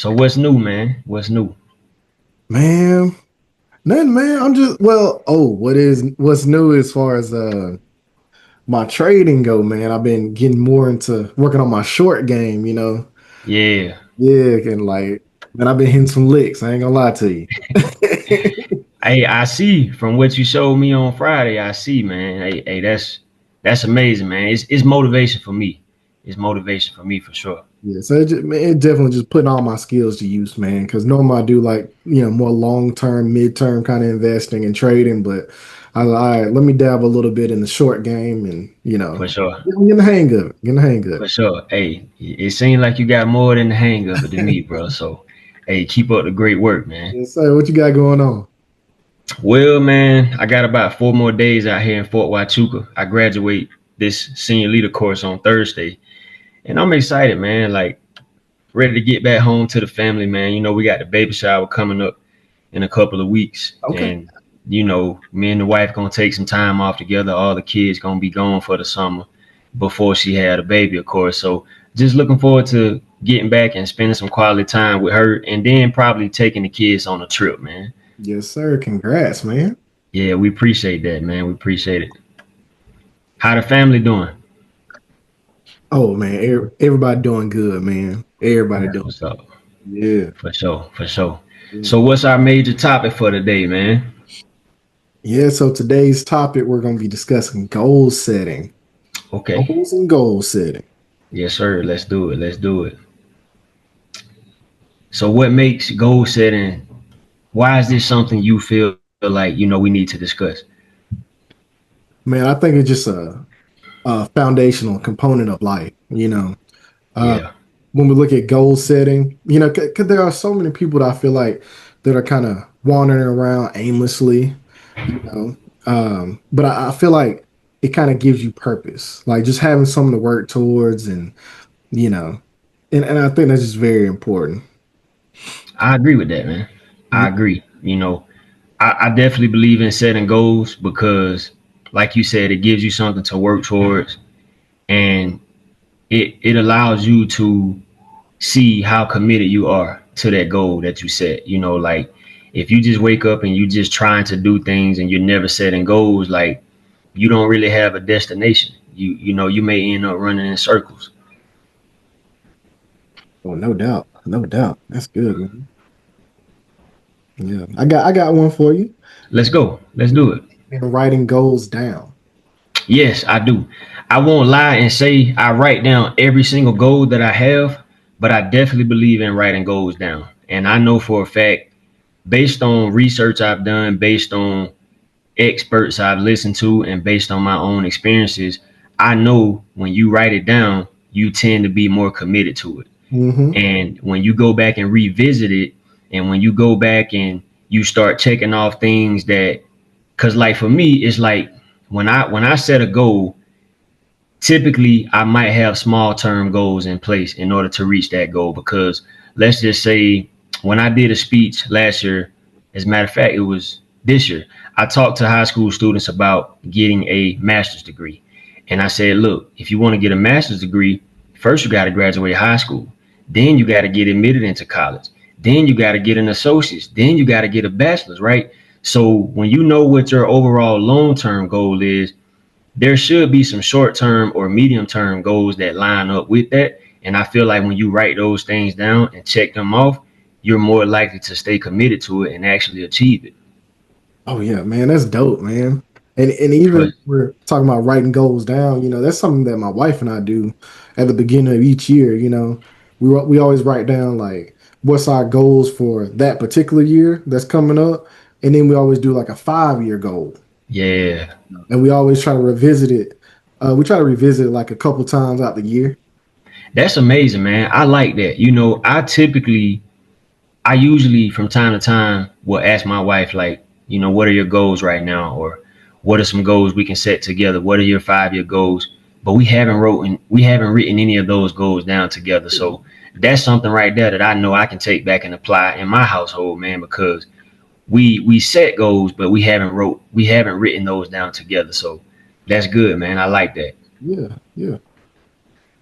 So what's new, man? What's new? Man, nothing, man. What's new as far as my trading go, man. I've been getting more into working on my short game, you know. Yeah. Yeah, and like, man, I've been hitting some licks. I ain't gonna lie to you. Hey, I see from what you showed me on Friday. I see, man. Hey, that's amazing, man. It's motivation for me. It's motivation for me for sure. Yeah, so it definitely just putting all my skills to use, man. Because normally I do like more long term, mid term kind of investing and trading, but I was like, all right, let me dab a little bit in the short game, and For sure. get the hang of it, get the hang of For it. sure. Hey, it seems like you got more than the hang of it to me, bro. So, hey, keep up the great work, man. Yeah, so what you got going on? Well, man, I got about 4 more days out here in Fort Huachuca. I graduate this senior leader course on Thursday, and I'm excited, man. Like ready to get back home to the family, man. You know, we got the baby shower coming up in a couple of weeks, Okay. and me and the wife gonna take some time off together. All the kids gonna be gone for the summer before she had a baby, of course. So just looking forward to getting back and spending some quality time with her, and then probably taking the kids on a trip, man. Yes, sir. Congrats, man. Yeah, we appreciate that, man. We appreciate it. How the family doing? Oh man, everybody doing good, man. Everybody That's doing what's up. yeah. For sure, for sure. Yeah. So what's our major topic for today, man? Yeah, so today's topic we're going to be discussing goal setting. Okay. Goals and goal setting. Yes, sir. Let's do it. Let's do it. So what makes goal setting, why is this something you feel like, we need to discuss? Man, I think it's just a foundational component of life, Uh, Yeah. when we look at goal setting, cause there are so many people that I feel like that are kind of wandering around aimlessly, you know. But I feel like it kind of gives you purpose, like just having something to work towards, and you know, and I think that's just very important. I agree with that, man. I agree. I definitely believe in setting goals because, like you said, it gives you something to work towards, and it allows you to see how committed you are to that goal that you set. Like if you just wake up and you just trying to do things and you're never setting goals, like you don't really have a destination. You may end up running in circles. Oh, no doubt, no doubt. That's good, man. Yeah, I got one for you. Let's go. Let's do it. And writing goals down. Yes, I do. I won't lie and say I write down every single goal that I have, but I definitely believe in writing goals down. And I know for a fact, based on research I've done, based on experts I've listened to, and based on my own experiences, I know when you write it down, you tend to be more committed to it. Hmm. And when you go back and revisit it, and when you go back and you start checking off things that, because like for me, it's like when I set a goal, typically I might have small term goals in place in order to reach that goal. Because let's just say when I did a speech last year, as a matter of fact, it was this year, I talked to high school students about getting a master's degree. And I said, look, if you want to get a master's degree, first you got to graduate high school. Then you got to get admitted into college. Then you got to get an associate's. Then you got to get a bachelor's, right? So when you know what your overall long term goal is, there should be some short term or medium term goals that line up with that. And I feel like when you write those things down and check them off, you're more likely to stay committed to it and actually achieve it. Oh yeah, man, that's dope, man. And even For, if we're talking about writing goals down, that's something that my wife and I do at the beginning of each year. We always write down like what's our goals for that particular year that's coming up, and then we always do like a 5 year goal, yeah, and we always try to revisit it. We try to revisit it like a couple times out the year. that's amazing, man. I like that. I usually from time to time will ask my wife, like, what are your goals right now? Or what are some goals we can set together? What are your 5 year goals? But we haven't written any of those goals down together. So that's something right there that I know I can take back and apply in my household, man, because we set goals, but we haven't written those down together. So that's good, man. I like that. Yeah, yeah.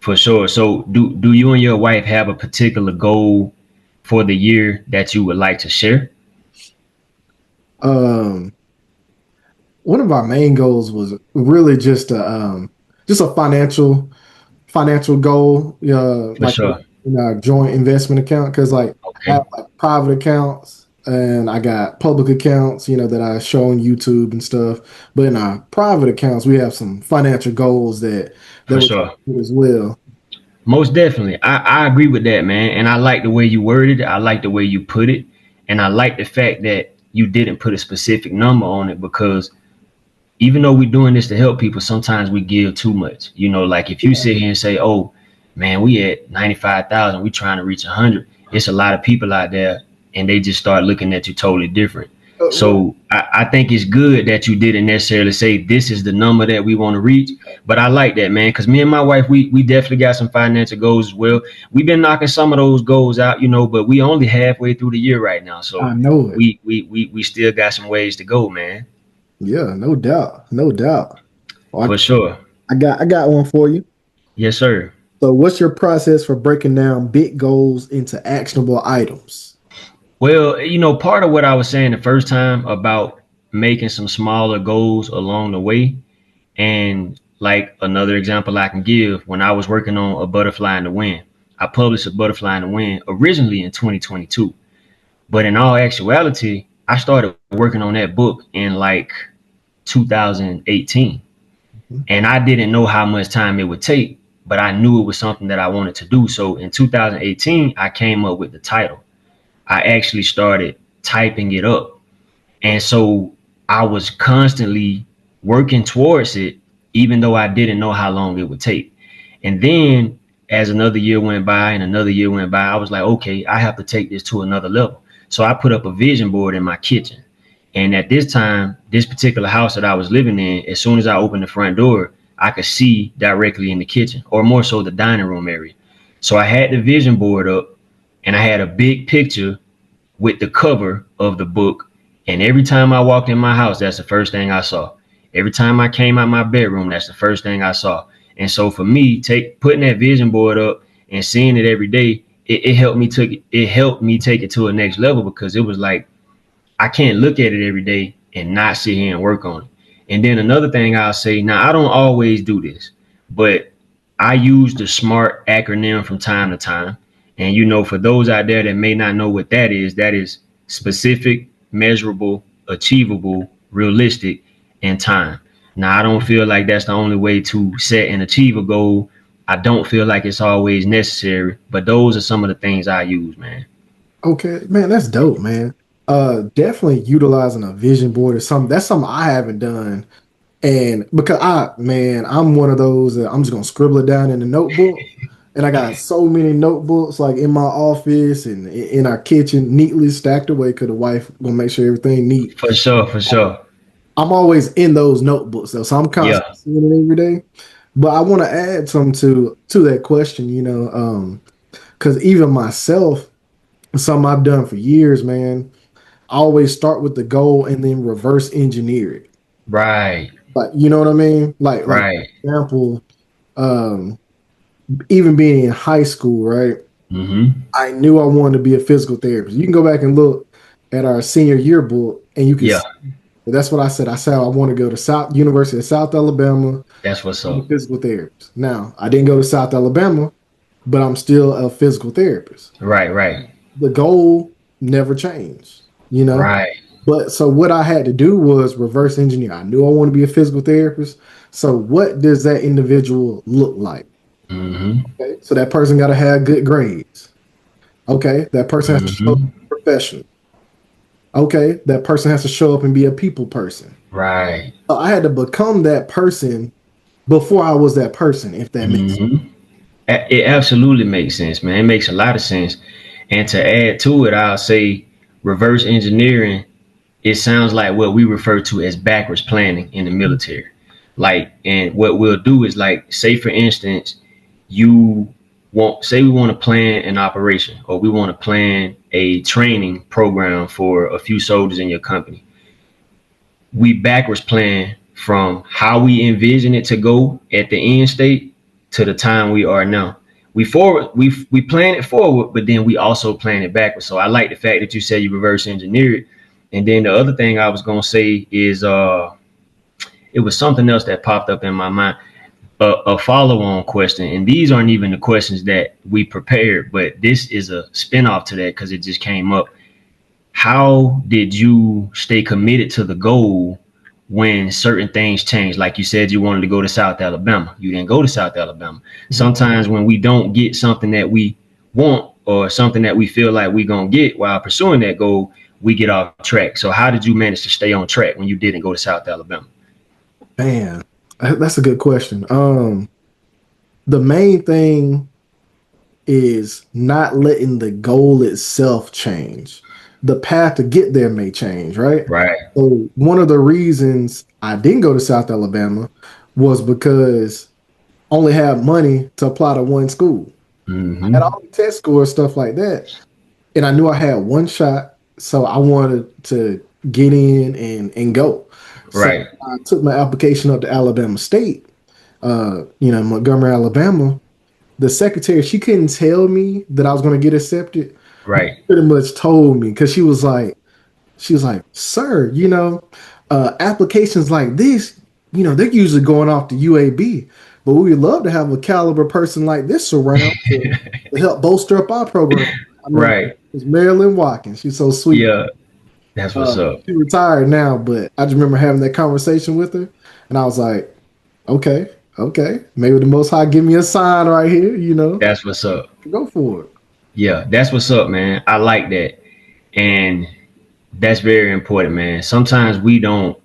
For sure. So do you and your wife have a particular goal for the year that you would like to share? Um, One of my main goals was really just a financial goal, For like sure. in a joint investment account. Because like I have Okay. like private accounts and I got public accounts, that I show on YouTube and stuff. But in our private accounts, we have some financial goals that For we're sure. trying to do as well. Most definitely. I agree with that, man. And I like the way you worded it. I like the way you put it. And I like the fact that you didn't put a specific number on it because even though we're doing this to help people, sometimes we give too much. Like if you Yeah. sit here and say, "Oh, man, we at 95,000, we trying to reach 100." It's a lot of people out there, and they just start looking at you totally different. Right. So I think it's good that you didn't necessarily say this is the number that we want to reach. But I like that, man, because me and my wife, we definitely got some financial goals as well. We've been knocking some of those goals out, but we only halfway through the year right now, so I know it. we still got some ways to go, man. Yeah, no doubt. No doubt. Well, For sure. I got one for you. Yes, sir. So, what's your process for breaking down big goals into actionable items? Well, part of what I was saying the first time about making some smaller goals along the way, and like another example I can give, when I was working on A Butterfly in the Wind, I published A Butterfly in the Wind originally in 2022. But in all actuality, I started working on that book in like 2018. And I didn't know how much time it would take, but I knew it was something that I wanted to do. So in 2018, I came up with the title. I actually started typing it up. And so I was constantly working towards it, even though I didn't know how long it would take. And then as another year went by and another year went by, I was like, okay, I have to take this to another level. So I put up a vision board in my kitchen. And at this time, this particular house that I was living in, as soon as I opened the front door, I could see directly in the kitchen, or more so the dining room area. So I had the vision board up and I had a big picture with the cover of the book. And every time I walked in my house, that's the first thing I saw. Every time I came out my bedroom, that's the first thing I saw. And so for me, putting that vision board up and seeing it every day, it helped me take it to a next level because it was like I can't look at it every day and not sit here and work on it. And then another thing I'll say, now I don't always do this, but I use the SMART acronym from time to time. And for those out there that may not know what that is specific, measurable, achievable, realistic, and time. Now I don't feel like that's the only way to set and achieve a goal. I don't feel like it's always necessary, but those are some of the things I use, man. Okay, man, that's dope, man. Definitely utilizing a vision board is something that's something I haven't done. And because I'm one of those that I'm just gonna scribble it down in a notebook. And I got so many notebooks like in my office and in our kitchen, neatly stacked away because the wife will make sure everything neat. For sure, for sure. I'm always in those notebooks though, so I'm constantly Yeah. seeing it every day. But I want to add something to that question, because even myself, something I've done for years, man. I always start with the goal and then reverse engineer it. Right. Like, you know what I mean? Like Right. example, um, even being in high school, right? Mm-hmm. I knew I wanted to be a physical therapist. You can go back and look at our senior yearbook, and you can Yeah. see that's what I said. I said I want to go to South University of South Alabama, That's what's be a up. physical therapist. Now, I didn't go to South Alabama, but I'm still a physical therapist. Right. Right. The goal never changed, you know? Right. But so what I had to do was reverse engineer. I knew I want to be a physical therapist. So what does that individual look like? Mm-hmm. Okay. So that person got to have good grades. Okay. That person has to show up Mm-hmm. professional. Okay. That person has to show up and be a people person. Right. So I had to become that person before I was that person, if that makes sense. Mm-hmm. It absolutely makes sense, man. It makes a lot of sense. And to add to it, I'll say reverse engineering, it sounds like what we refer to as backwards planning in the military. Like, and what we'll do is like, say for instance, you say we want to plan an operation or we want to plan a training program for a few soldiers in your company. We backwards plan from how we envision it to go at the end state to the time we are now. we plan it forward, but then we also plan it backwards. So I like the fact that you said you reverse engineer it. And then the other thing I was gonna say is it was something else that popped up in my mind. A follow-on question, and these aren't even the questions that we prepared, but this is a spin-off to that because it just came up. How did you stay committed to the goal when certain things change? Like you said, you wanted to go to South Alabama. You didn't go to South Alabama. Sometimes when we don't get something that we want or something that we feel like we're going to get while pursuing that goal, we get off track. So how did you manage to stay on track when you didn't go to South Alabama? Man, that's a good question. The main thing is not letting the goal itself change. The path to get there may change, right? Right. So one of the reasons I didn't go to South Alabama was because I only had money to apply to one school. I had Mm-hmm. all the test scores, stuff like that. And I knew I had one shot. So I wanted to get in and go. So Right. I took my application up to Alabama State, Montgomery, Alabama. The secretary, she couldn't tell me that I was going to get accepted. Right. Pretty much told me because she was like, sir, applications like this, they're usually going off to UAB, but we would love to have a caliber person like this around to help bolster up our program. I remember Right. it's Marilyn Watkins. She's so sweet. Yeah. That's what's up. She retired now, but I just remember having that conversation with her, and I was like, okay, okay, maybe the Most High give me a sign right here, That's what's up. go for it. Yeah. That's what's up, man. I like that. And that's very important, man. Sometimes we're not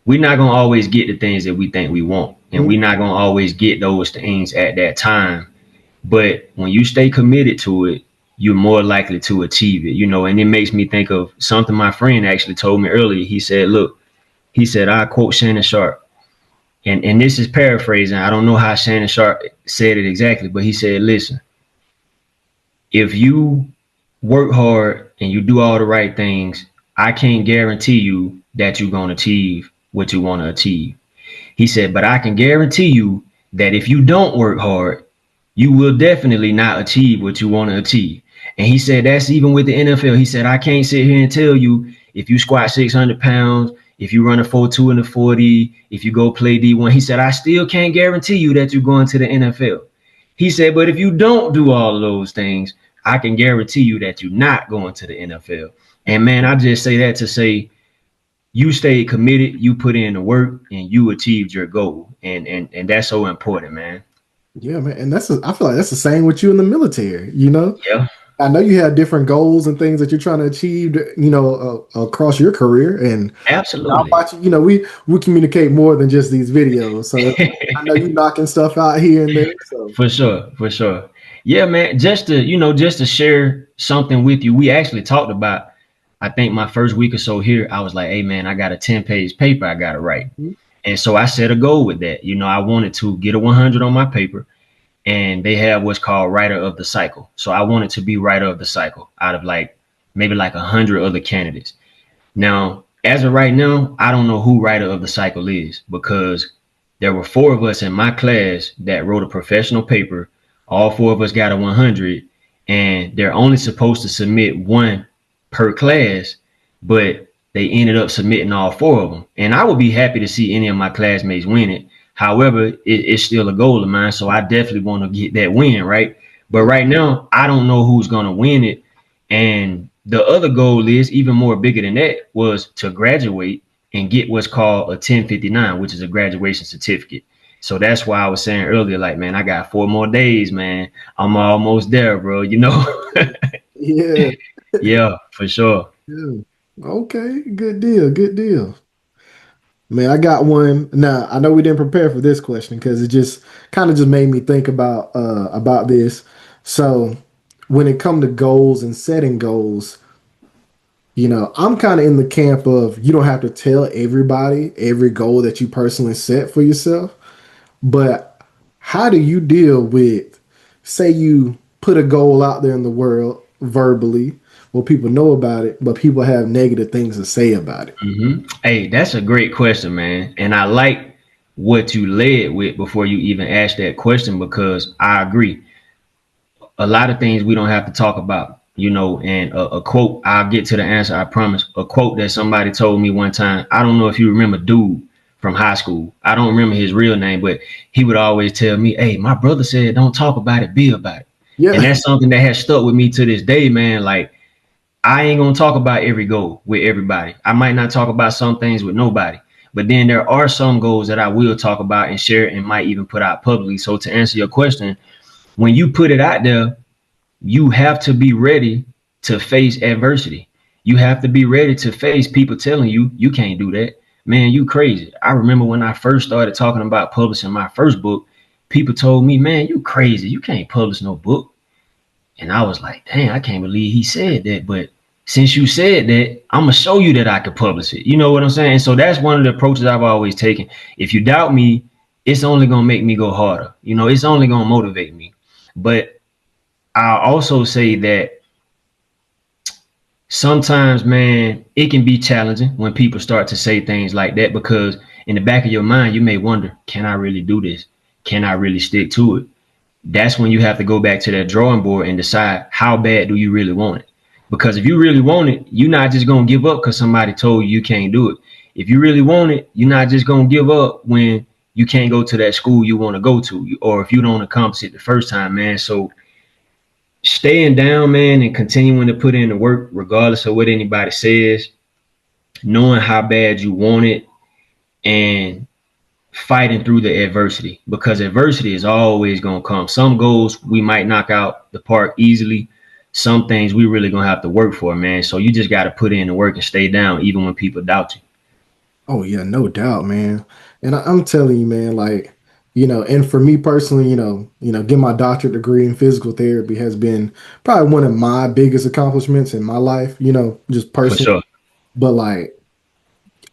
gonna always get the things that we think we want, and Mhm. we're not gonna always get those things at that time. But when you stay committed to it, you're more likely to achieve it, and it makes me think of something my friend actually told me earlier. He said, look, he said, I quote Shannon Sharp, and this is paraphrasing. I don't know how Shannon Sharp said it exactly, but he said, listen, if you work hard and you do all the right things, I can't guarantee you that you're going to achieve what you want to achieve. He said, but I can guarantee you that if you don't work hard, you will definitely not achieve what you want to achieve. And he said, that's even with the NFL. He said, I can't sit here and tell you if you squat 600 pounds, if you run a 4.2 in the 40, if you go play D1. He said, I still can't guarantee you that you're going to the NFL. He said, but if you don't do all of those things, I can guarantee you that you're not going to the NFL. And man, I just say that to say you stayed committed, you put in the work, and you achieved your goal. And that's so important, man. Yeah, man, and I feel like that's the same with you in the military. Yeah, I know you have different goals and things that you're trying to achieve, across your career. And I'm absolutely. watching, we communicate more than just these videos. So I know you knocking stuff out here and there. So For sure, for sure. Yeah, man. Just to share something with you, we actually talked about. I think my first week or so here, I was like, "Hey, man, I got a 10-page paper I got to write," and so I set a goal with that. I wanted to get a 100 on my paper, and they have what's called writer of the cycle. So I wanted to be writer of the cycle out of maybe 100 other candidates. Now, as of right now, I don't know who writer of the cycle is because there were four of us in my class that wrote a professional paper. All four of us got a 100, and they're only supposed to submit one per class, but they ended up submitting all four of them. And I would be happy to see any of my classmates win it. However, it's still a goal of mine, so I definitely want to get that win, right? But right now, I don't know who's going to win it. And the other goal is even more bigger than that was to graduate and get what's called a 1059, which is a graduation certificate. So that's why I was saying earlier, like, man, I got 4 more days, man. I'm almost there, bro. yeah, Yeah, for sure. yeah. Okay, good deal, good deal. Man, I got one. Now, I know we didn't prepare for this question because it just kind of just made me think about this. So, when it comes to goals and setting goals, I'm kind of in the camp of you don't have to tell everybody every goal that you personally set for yourself. But how do you deal with, say, you put a goal out there in the world verbally, well, people know about it, but people have negative things to say about it? Hey, that's a great question, man. And I like what you led with before you even asked that question because I agree. a lot of things we don't have to talk about, you know. And a quote, I'll get to the answer, I promise. A quote that somebody told me one time. I don't know if you remember dude from high school. I don't remember his real name, but he would always tell me, "Hey, my brother said, don't talk about it, be about it." And Yeah. that's something that has stuck with me to this day, man. Like, I ain't gonna talk about every goal with everybody. I might not talk about some things with nobody. But then there are some goals that I will talk about and share and might even put out publicly. So to answer your question, when you put it out there, you have to be ready to face adversity. You have to be ready to face people telling you you can't do that. Man, you crazy. I remember when I first started talking about publishing my first book, people told me, man, you crazy. You can't publish no book. And I was like, dang, I can't believe he said that. But since you said that, I'm gonna show you that I could publish it. You know what I'm saying? So that's one of the approaches I've always taken. If you doubt me, it's only gonna make me go harder. You know, it's only gonna motivate me. But I'll also say that sometimes, man, it can be challenging when people start to say things like that, because in the back of your mind, you may wonder, can I really do this? Can I really stick to it? That's when you have to go back to that drawing board and decide, how bad do you really want it? Because if you really want it, you're not just going to give up because somebody told you you can't do it. If you really want it, you're not just going to give up when you can't go to that school you want to go to, or if you don't accomplish it the first time, man. So staying down, man, and continuing to put in the work, regardless of what anybody says, knowing how bad you want it, and fighting through the adversity, because adversity is always going to come. Some goals we might knock out the park easily. Some things we really going to have to work for, man. So you just got to put in the work and stay down, even when people doubt you. Oh yeah, no doubt, man. And I'm telling you, man, like, and for me personally, getting my doctorate degree in physical therapy has been probably one of my biggest accomplishments in my life, just For personally. sure. But like,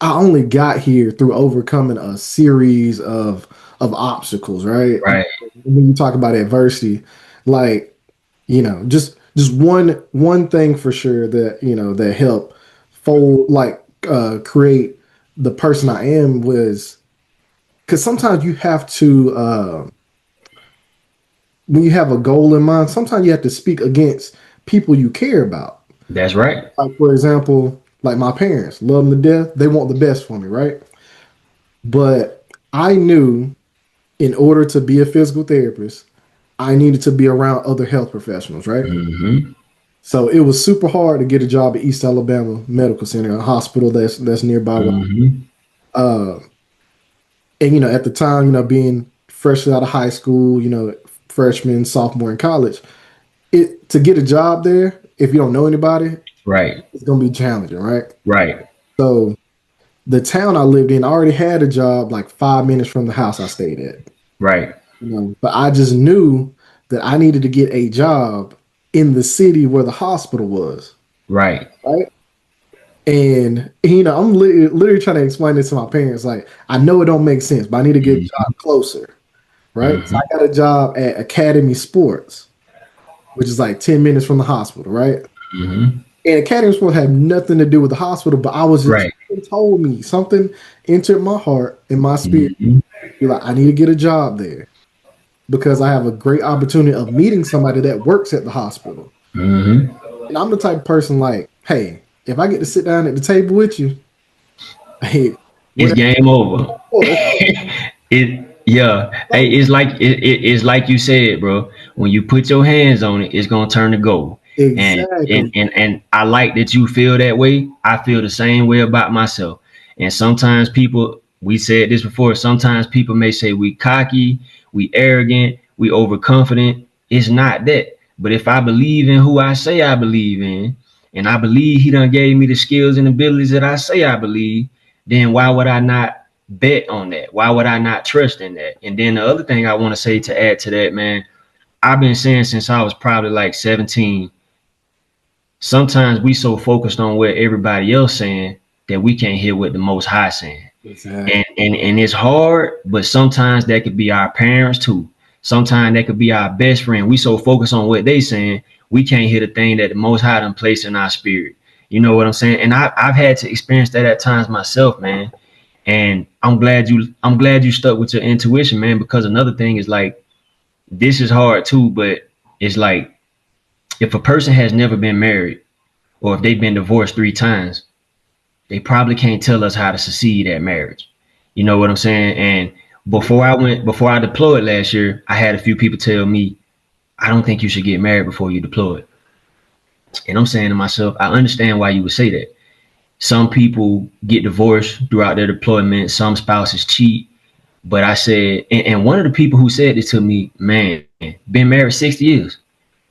I only got here through overcoming a series of obstacles, right? Right. When you talk about adversity, like, just one thing for sure that helped fold like create the person I am was because sometimes you have to when you have a goal in mind, sometimes you have to speak against people you care about. That's right. Like for example, like my parents, love them to death. They want the best for me, right? But I knew in order to be a physical therapist, I needed to be around other health professionals, right? Mm-hmm. So it was super hard to get a job at East Alabama Medical Center, a hospital that's nearby. Mm-hmm. Uh, and at the time, being fresh out of high school, freshman, sophomore in college, it to get a job there, if you don't know anybody, Right. it's gonna be challenging, right? Right. So the town I lived in, I already had a job like 5 minutes from the house I stayed at. Right. But I just knew that I needed to get a job in the city where the hospital was, Right. right? And I'm literally trying to explain this to my parents. Like, I know it don't make sense, but I need to get a Mm-hmm. job closer, right? So Mm-hmm. I got a job at Academy Sports, which is like 10 minutes from the hospital, right? Mm-hmm. And Academy Sports had nothing to do with the hospital, but I was just Right. told me something entered my heart and my spirit. Mm-hmm. Be like, I need to get a job there because I have a great opportunity of meeting somebody that works at the hospital. Mm-hmm. And I'm the type of person like, hey, if I get to sit down at the table with you, hey, It's whatever. game over. Yeah. Hey, it's like you said, bro. When you put your hands on it, it's gonna turn to gold. And and Exactly. and and I like that you feel that way. I feel the same way about myself. And sometimes people, we said this before, sometimes people may say we cocky, we arrogant, we overconfident. It's not that. But if I believe in who I say I believe in, and I believe he done gave me the skills and abilities that I say I believe, then why would I not bet on that? Why would I not trust in that? And then the other thing I want to say to add to that, man, I've been saying since I was probably like 17, sometimes we so focused on what everybody else saying that we can't hear what the most high saying. Exactly. And it's hard, but sometimes that could be our parents too. Sometimes that could be our best friend. We so focused on what they saying, we can't hear the thing that the most high done placed in our spirit. You know what I'm saying? And I've had to experience that at times myself, man. And I'm glad you stuck with your intuition, man, because another thing is like, this is hard too, but it's like If a person has never been married or if they've been divorced 3 times, they probably can't tell us how to succeed at marriage. You know what I'm saying? And before I deployed last year, I had a few people tell me, I don't think you should get married before you deploy. And I'm saying to myself, I understand why you would say that. Some people get divorced throughout their deployment. Some spouses cheat. But I said, and one of the people who said this to me, man, been married 60 years.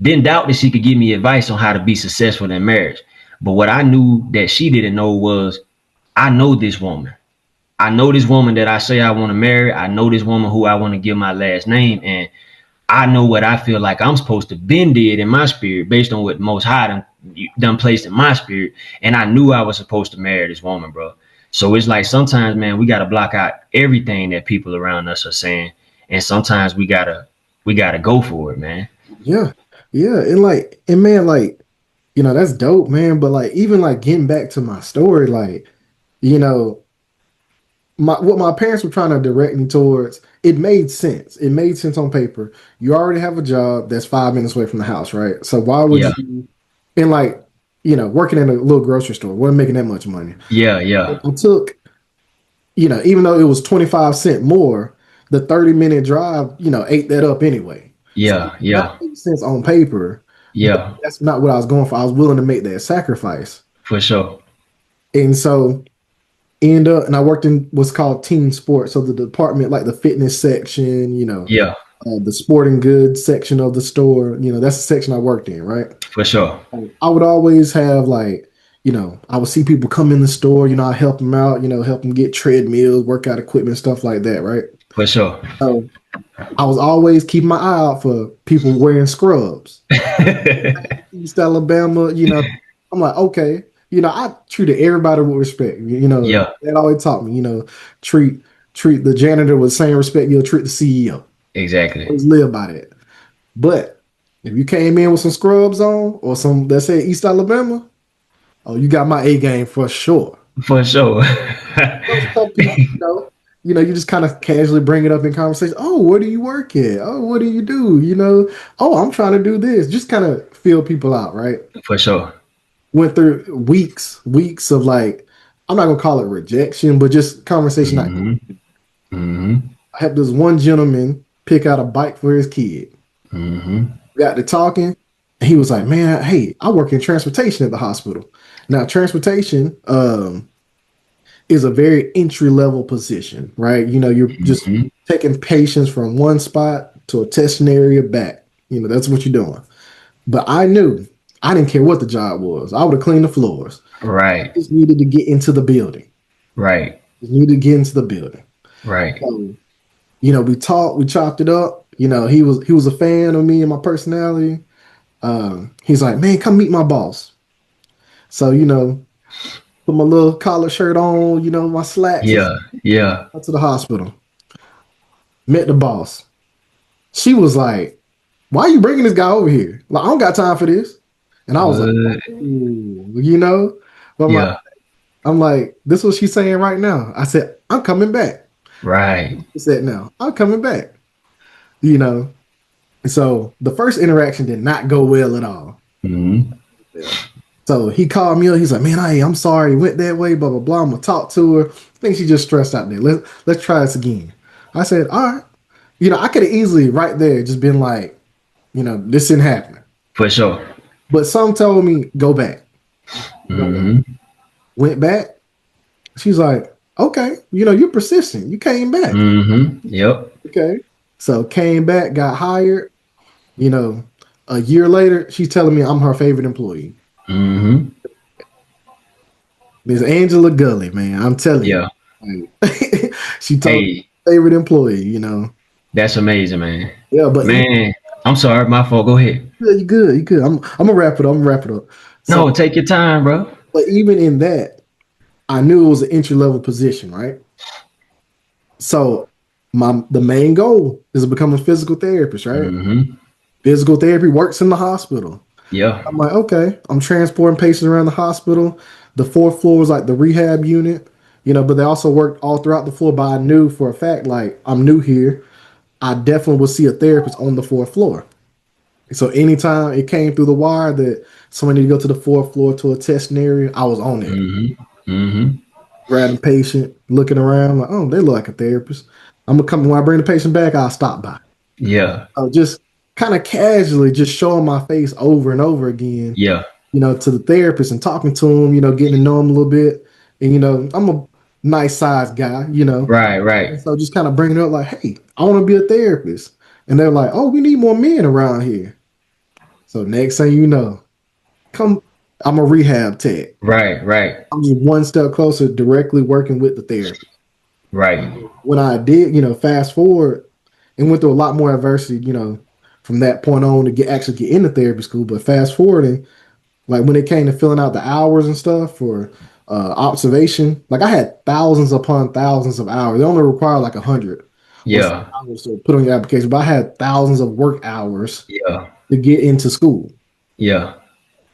Didn't doubt that she could give me advice on how to be successful in marriage. But what I knew that she didn't know was I know this woman. I know this woman that I say I want to marry. I know this woman who I want to give my last name. And I know what I feel like I'm supposed to been did in my spirit based on what Most High done placed in my spirit. And I knew I was supposed to marry this woman, bro. So it's like sometimes, man, we gotta block out everything that people around us are saying, and sometimes we gotta go for it, man. Yeah, yeah, and like, and man, like, that's dope, man. But like, even like getting back to my story, like, you know, what my parents were trying to direct me towards, it made sense. It made sense on paper. You already have a job that's 5 minutes away from the house, right? So why would Yeah, you, and like, working in a little grocery store, wasn't making that much money. yeah, yeah, I took, even though it was 25 cents more, the 30-minute drive, ate that up anyway. So yeah, that yeah, makes sense on paper, but yeah, that's not what I was going for. I was willing to make that sacrifice. for sure. And so and I worked in what's called team sports. So the department, like the fitness section, Yeah, the sporting goods section of the store, that's the section I worked in, right? for sure, I would always have like, I would see people come in the store, I help them out, help them get treadmills, workout equipment, stuff like that, right? for sure. So I was always keeping my eye out for people wearing scrubs. East Alabama, I'm like, okay, I treated everybody with respect. Yeah, That always taught me, treat treat the janitor with the same respect you'll treat the CEO. exactly, Always live by that. But if you came in with some scrubs on or some that say East Alabama, oh, you got my A game for sure. for sure. Some people, you just kind of casually bring it up in conversation. Oh, where do you work at? Oh, what do you do? Oh, I'm trying to do this. Just kind of feel people out, right? For sure. Went through weeks of like, I'm not gonna call it rejection, but just conversation. Hmm. Hmm. I helped this one gentleman pick out a bike for his kid. Hmm. Got to talking, and he was like, "Man, hey, I work in transportation at the hospital. Now, transportation is a very entry level position, right? You're just Hmm. taking patients from one spot to a testing area back. That's what you're doing. But I knew I didn't care what the job was. I would have cleaned the floors. Right, Just needed to get into the building. right, Just needed to get into the building. right. So, we talked, we chopped it up. He was a fan of me and my personality. He's like, man, come meet my boss. So, put my little collar shirt on, my slacks, and Yeah, yeah. went to the hospital. Met the boss. She was like, why are you bringing this guy over here? Like, I don't got time for this. And I was like, What? ooh, But Yeah, I'm like, this is what she's saying right now. I said, I'm coming back. right. She said, no, I'm coming back. You know. So the first interaction did not go well at all. Hmm. So he called me up. He's like, man, I'm sorry. It went that way, blah, blah, blah. I'm gonna talk to her. I think she just stressed out there. Let's try this again. I said, all right. I could have easily right there just been like, this didn't happen. For sure. But some told me, go back. Go back. Hmm. Went back. She's like, okay, you're persistent. You came back. Hmm. Yep. Okay. So came back, got hired. You know, a year later, she's telling me I'm her favorite employee. Hmm. Miss Angela Gully, man. I'm telling you. Yeah. Like, she told me Hey, favorite employee. that's amazing, man. Yeah, but Man, I'm sorry, my fault. Go ahead. you good, you good. I'm gonna wrap it up. I'm gonna wrap it up. No, So, take your time, bro. but even in that, I knew it was an entry level position, right? So the main goal is to become a physical therapist, right? Hmm. Physical therapy works in the hospital. Yeah. I'm like, okay, I'm transporting patients around the hospital. The fourth floor was like the rehab unit, but they also worked all throughout the floor. But I knew for a fact, like, I'm new here. I definitely would see a therapist on the fourth floor. So anytime it came through the wire that somebody need to go to the fourth floor to a testing area, I was on it. Mm-hmm. Mm-hmm. Grabbing patient, looking around, like, oh, they look like a therapist. I'm gonna come when I bring the patient back, I'll stop by. Yeah. Just kind of casually just showing my face over and over again, Yeah. to the therapist and talking to him, getting to know him a little bit. And, I'm a nice sized guy. Right. Right. And so just kind of bringing it up like, hey, I want to be a therapist. And they're like, oh, we need more men around here. So next thing you know, come, I'm a rehab tech. Right. Right. I'm just one step closer, directly working with the therapist. Right. When I did, fast forward and went through a lot more adversity, from that point on to actually get into therapy school. But fast forwarding, like when it came to filling out the hours and stuff for observation, like I had thousands upon thousands of hours. They only require like 100 or some Yeah. hours to put on your application, but I had thousands of work hours Yeah. to get into school. Yeah.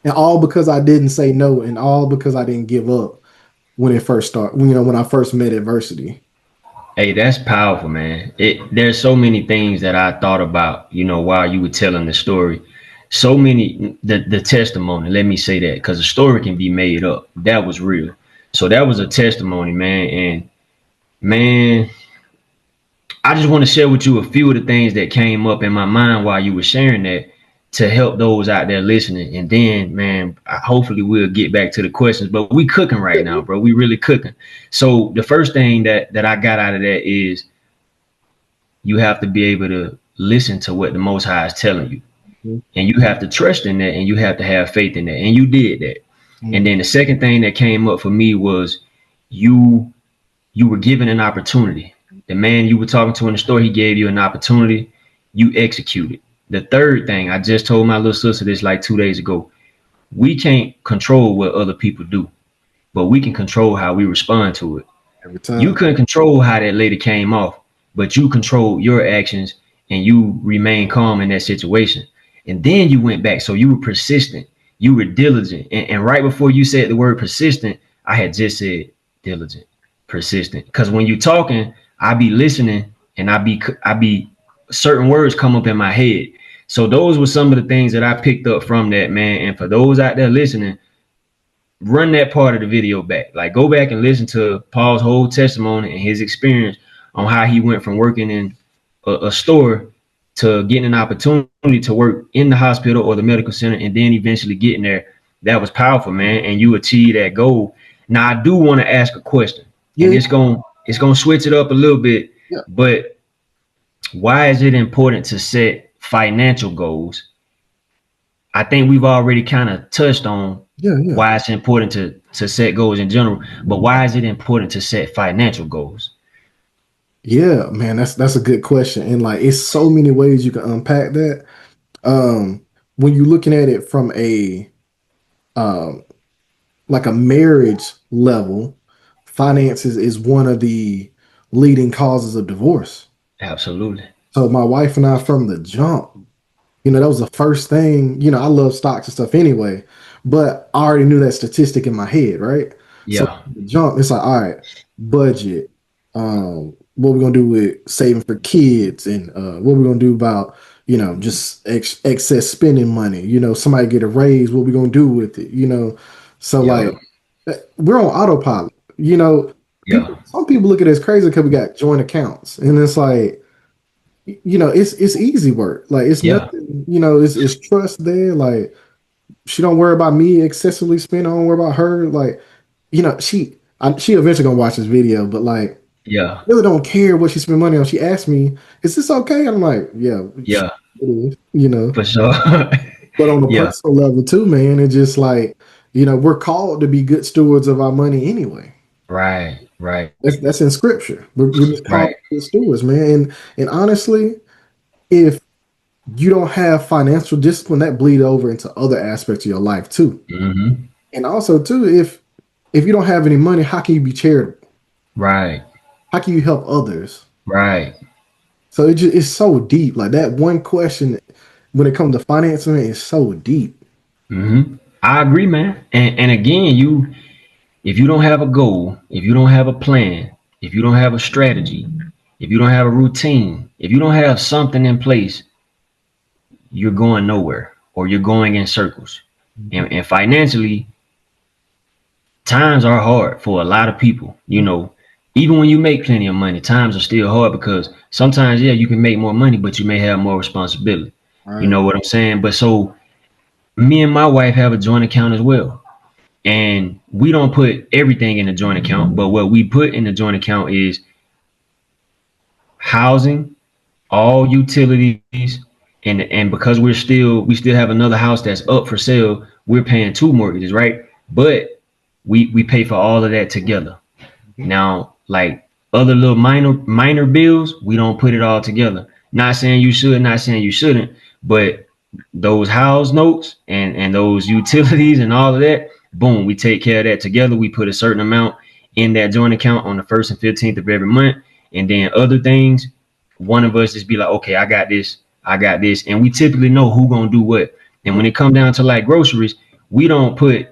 And all because I didn't say no, and all because I didn't give up when it first started, when I first met adversity. Hey, that's powerful, man. There's so many things that I thought about, while you were telling the story. So many the testimony, let me say that, because the story can be made up. That was real. So that was a testimony, man. And man, I just want to share with you a few of the things that came up in my mind while you were sharing that to help those out there listening. And then, man, hopefully we'll get back to the questions. But we cooking right now, bro. We really cooking. So the first thing that I got out of that is you have to be able to listen to what the Most High is telling you. And you have to trust in that, and you have to have faith in that. And you did that. And then the second thing that came up for me was you you were given an opportunity. The man you were talking to in the store, he gave you an opportunity. You executed. The third thing, I just told my little sister this like 2 days ago. We can't control what other people do, but we can control how we respond to it. Every You time. couldn't control how that lady came off, but you controlled your actions and you remained calm in that situation. And then you went back. So you were persistent. You were diligent. And right before you said the word persistent, I had just said diligent, persistent. Because when you're talking, I be listening and I be certain words come up in my head. So those were some of the things that I picked up from that, man. And for those out there listening, run that part of the video back. Like go back and listen to Paul's whole testimony and his experience on how he went from working in a store to getting an opportunity to work in the hospital or the medical center and then eventually getting there. That was powerful, man. And you achieved that goal. Now I do want to ask a question, and Yeah, it's gonna switch it up a little bit, yeah, but why is it important to set financial goals? I think we've already kind of touched on yeah, yeah. why it's important to set goals in general, but why is it important to set financial goals? Yeah, man, that's a good question. And like it's so many ways you can unpack that. When you're looking at it from a um like a marriage level, finances is one of the leading causes of divorce. Absolutely. So my wife and I from the jump, that was the first thing. I love stocks and stuff anyway, but I already knew that statistic in my head, right? So Yeah. the jump, it's like, all right, budget. What we're gonna do with saving for kids, and what we're gonna do about just excess spending money. Somebody get a raise, what we gonna do with it? So Yeah. like we're on autopilot. Yeah. Some people look at it as crazy because we got joint accounts, and it's like it's easy work. Like it's Yeah. nothing, it's trust there. Like she don't worry about me excessively spending. I don't worry about her. Like, she eventually gonna watch this video, but like Yeah. really don't care what she spend money on. She asked me, is this okay? I'm like, yeah, it Yeah. is. For sure. But on a Yeah. personal level too, man, it's just like, we're called to be good stewards of our money anyway. Right. Right. That's in scripture. We're just called Right. to be good stewards, man. And honestly, if you don't have financial discipline, that bleed over into other aspects of your life too. Mm-hmm. And also too, if you don't have any money, how can you be charitable? Right. How can you help others? Right. So it's so deep. Like that one question when it comes to financing is so deep. Mm-hmm. I agree, man. And again, if you don't have a goal, if you don't have a plan, if you don't have a strategy, if you don't have a routine, if you don't have something in place, you're going nowhere or you're going in circles. Mhm. And financially, times are hard for a lot of people. Even when you make plenty of money, times are still hard because sometimes, yeah, you can make more money, but you may have more responsibility. You Right. know what I'm saying? But so me and my wife have a joint account as well. And we don't put everything in the joint account, but what we put in the joint account is housing, all utilities, and because we still have another house that's up for sale, we're paying two mortgages, right? But we pay for all of that together. Mhm. Now, like other little minor bills, we don't put it all together. Not saying you should, not saying you shouldn't, but those house notes and those utilities and all of that, boom, we take care of that together. We put a certain amount in that joint account on the 1st and 15th of every month. And then other things, one of us just be like, okay, I got this. And we typically know who gonna do what. And when it come down to like groceries, we don't put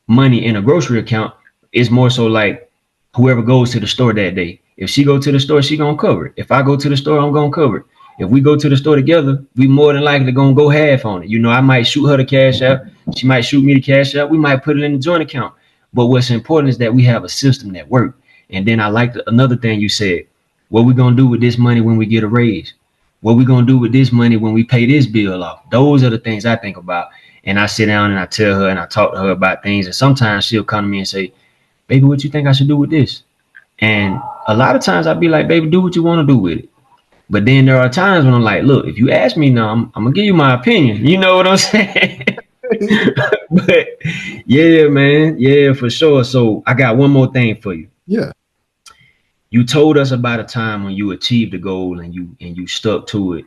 money in a grocery account. It's more so like whoever goes to the store that day. If she go to the store, she gonna cover it. If I go to the store, I'm gonna cover it. If we go to the store together, we more than likely gonna go half on it. I might shoot her the cash out. She might shoot me the cash out. We might put it in the joint account. But what's important is that we have a system that works. And then I like another thing you said. What we gonna do with this money when we get a raise? What we gonna do with this money when we pay this bill off? Those are the things I think about. And I sit down and I tell her and I talk to her about things. And sometimes she'll come to me and say, baby, what you think I should do with this? And a lot of times I'll be like, baby, do what you want to do with it. But then there are times when I'm like, look, if you ask me now, I'm gonna give you my opinion. You know what I'm saying? But yeah, man, yeah, for sure. So I got one more thing for you. Yeah. You told us about a time when you achieved a goal and you stuck to it.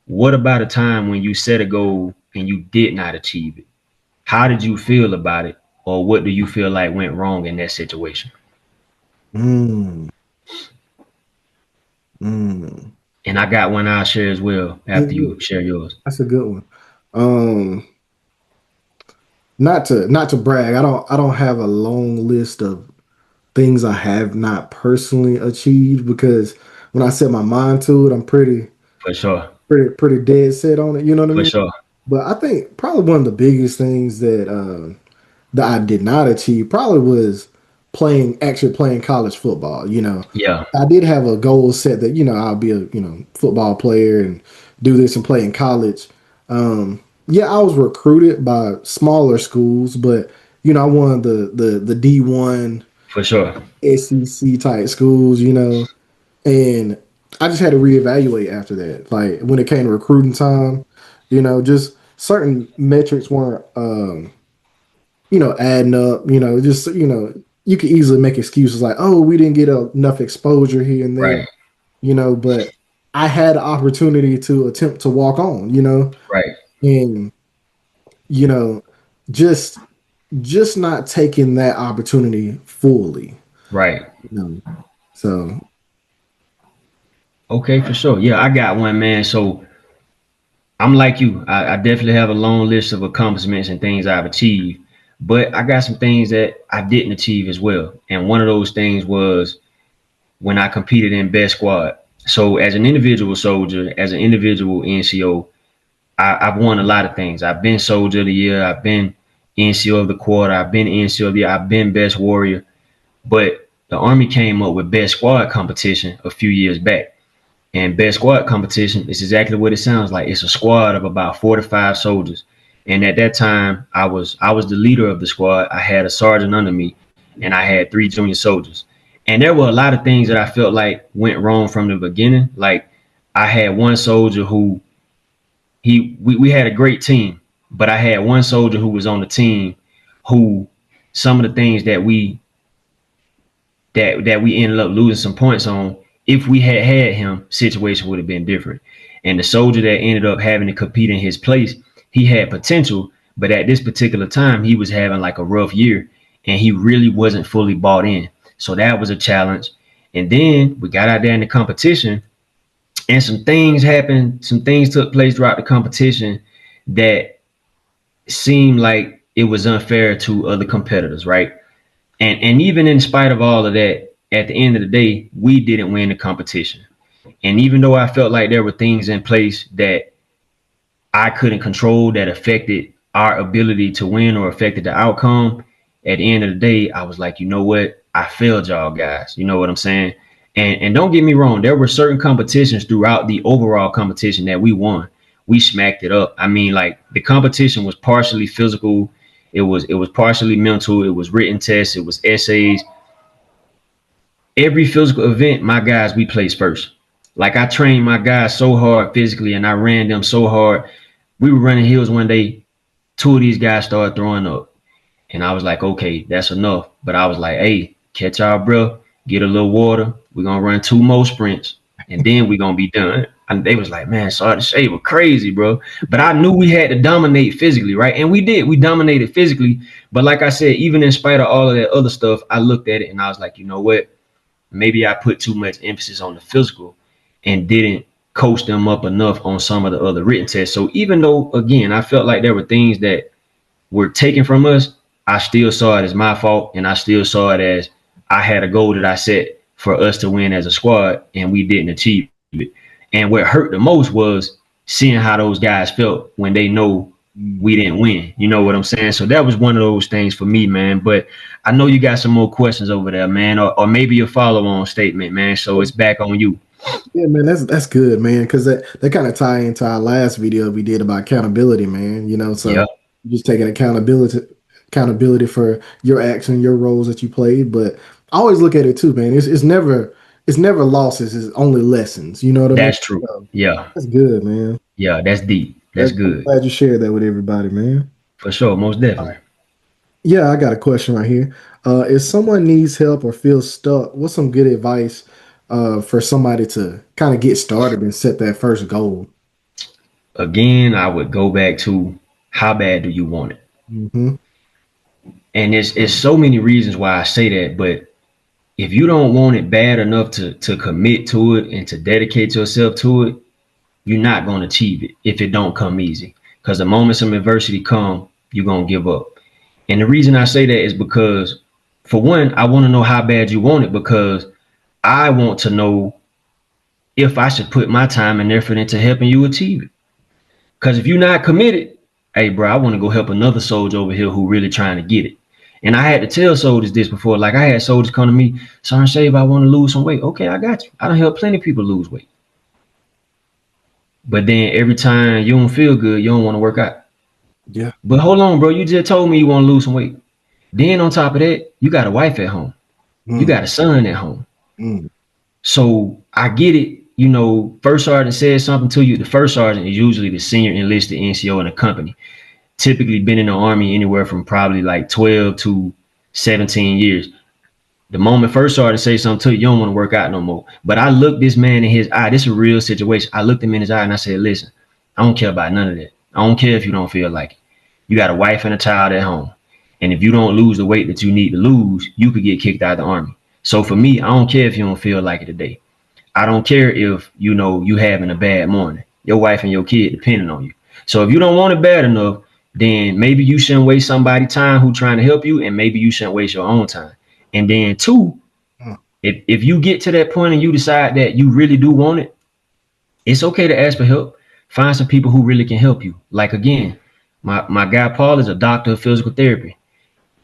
What about a time when you set a goal and you did not achieve it? How did you feel about it? Or what do you feel like went wrong in that situation? Mm, mm. And I got one I'll share as well Yeah, after yeah, you share yours. that's a good one. Um, not to brag, I don't have a long list of things I have not personally achieved because when I set my mind to it, I'm pretty For sure. pretty dead set on it. You know what I For mean? sure. But I think probably one of the biggest things that I did not achieve probably was actually playing college football. Yeah. I did have a goal set that I'll be a football player and do this and play in college. Yeah, I was recruited by smaller schools, but I wanted the D1 For sure. SEC type schools, and I just had to reevaluate after that. Like when it came to recruiting time, just certain metrics weren't adding up, just you could easily make excuses like, oh, we didn't get enough exposure here and there, Right. but I had the opportunity to attempt to walk on, Right. and you know, just just not taking that opportunity fully, Right. you know. So Okay, for sure. Yeah, I got one, man. So I'm like you. I definitely have a long list of accomplishments and things I've achieved, but I got some things that I didn't achieve as well. And one of those things was when I competed in best squad. So as an individual soldier, as an individual NCO, I've won a lot of things. I've been soldier of the year. I've been NCO of the quarter. I've been NCO of the year. I've been best warrior. But the Army came up with best squad competition a few years back. And best squad competition is exactly what it sounds like. It's a squad of about 4 to 5 soldiers. And at that time, I was the leader of the squad. I had a sergeant under me, and I had 3 junior soldiers. And there were a lot of things that I felt like went wrong from the beginning. Like I had one soldier who we had a great team, but I had one soldier who was on the team who some of the things that we ended up losing some points on. If we had had him, situation would have been different. And the soldier that ended up having to compete in his place, he had potential, but at this particular time, he was having like a rough year, and he really wasn't fully bought in. So that was a challenge. And then we got out there in the competition, and some things happened. Some things took place throughout the competition that seemed like it was unfair to other competitors, right? And even in spite of all of that, at the end of the day, we didn't win the competition. And even though I felt like there were things in place that I couldn't control that affected our ability to win or affected the outcome, at the end of the day, I was like, you know what? I failed y'all guys. You know what I'm saying? And don't get me wrong, there were certain competitions throughout the overall competition that we won. We smacked it up. I mean, like the competition was partially physical, it was partially mental, it was written tests, it was essays. Every physical event, my guys, we placed first. Like I trained my guys so hard physically and I ran them so hard. We were running hills one day, two of these guys started throwing up. And I was like, okay, that's enough. But I was like, hey, catch our breath, get a little water. We're gonna run two more sprints, and then we're gonna be done. And they was like, man, Sergeant Shea was crazy, bro. But I knew we had to dominate physically, right? And we did. We dominated physically. But like I said, even in spite of all of that other stuff, I looked at it and I was like, you know what? Maybe I put too much emphasis on the physical and didn't coach them up enough on some of the other written tests. So even though, again, I felt like there were things that were taken from us, I still saw it as my fault, and I still saw it as I had a goal that I set for us to win as a squad, and we didn't achieve it. And what hurt the most was seeing how those guys felt when they know we didn't win. You know what I'm saying? So that was one of those things for me, man. But I know you got some more questions over there, man, or maybe a follow-on statement, man. So it's back on you. Yeah, man, that's good, man, because that kind of tie into our last video we did about accountability, man. So Yeah, just taking accountability for your action, your roles that you played. But I always look at it too, man. It's never losses. It's only lessons. You know what I mean? that's true. So, Yeah, that's good, man. yeah, that's deep. That's I'm good. glad you shared that with everybody, man. For sure, most All definitely. right. Yeah, I got a question right here. If someone needs help or feels stuck, what's some good advice for somebody to kind of get started and set that first goal? Again, I would go back to how bad do you want it? Hmm. And it's so many reasons why I say that, but if you don't want it bad enough to commit to it and to dedicate yourself to it, you're not going to achieve it if it don't come easy. Because the moment some adversity come, you're going to give up. And the reason I say that is because, for one, I want to know how bad you want it, because I want to know if I should put my time and effort into helping you achieve it. Because if you're not committed, hey, bro, I want to go help another soldier over here who really trying to get it. And I had to tell soldiers this before. Like I had soldiers come to me, Sergeant Shave, I want to lose some weight. Okay, I got you. I don't help plenty of people lose weight. But then every time you don't feel good, you don't want to work out. Yeah. But hold on, bro. You just told me you want to lose some weight. Then on top of that, you got a wife at home. You Mm, got a son at home. mm, So I get it. First sergeant says something to you. The first sergeant is usually the senior enlisted NCO in a company. Typically been in the army anywhere from probably like 12 to 17 years. The moment first sergeant say something to you, you don't want to work out no more. But I looked this man in his eye. This is a real situation. I looked him in his eye and I said, listen, I don't care about none of that. I don't care if you don't feel like it. You got a wife and a child at home. And if you don't lose the weight that you need to lose, you could get kicked out of the army. So for me, I don't care if you don't feel like it today. I don't care if you having a bad morning. Your wife and your kid depending on you. So if you don't want it bad enough, then maybe you shouldn't waste somebody's time who trying to help you, and maybe you shouldn't waste your own time. And then two, mm. if you get to that point and you decide that you really do want it, it's okay to ask for help. Find some people who really can help you. Like again, my guy Paul is a doctor of physical therapy.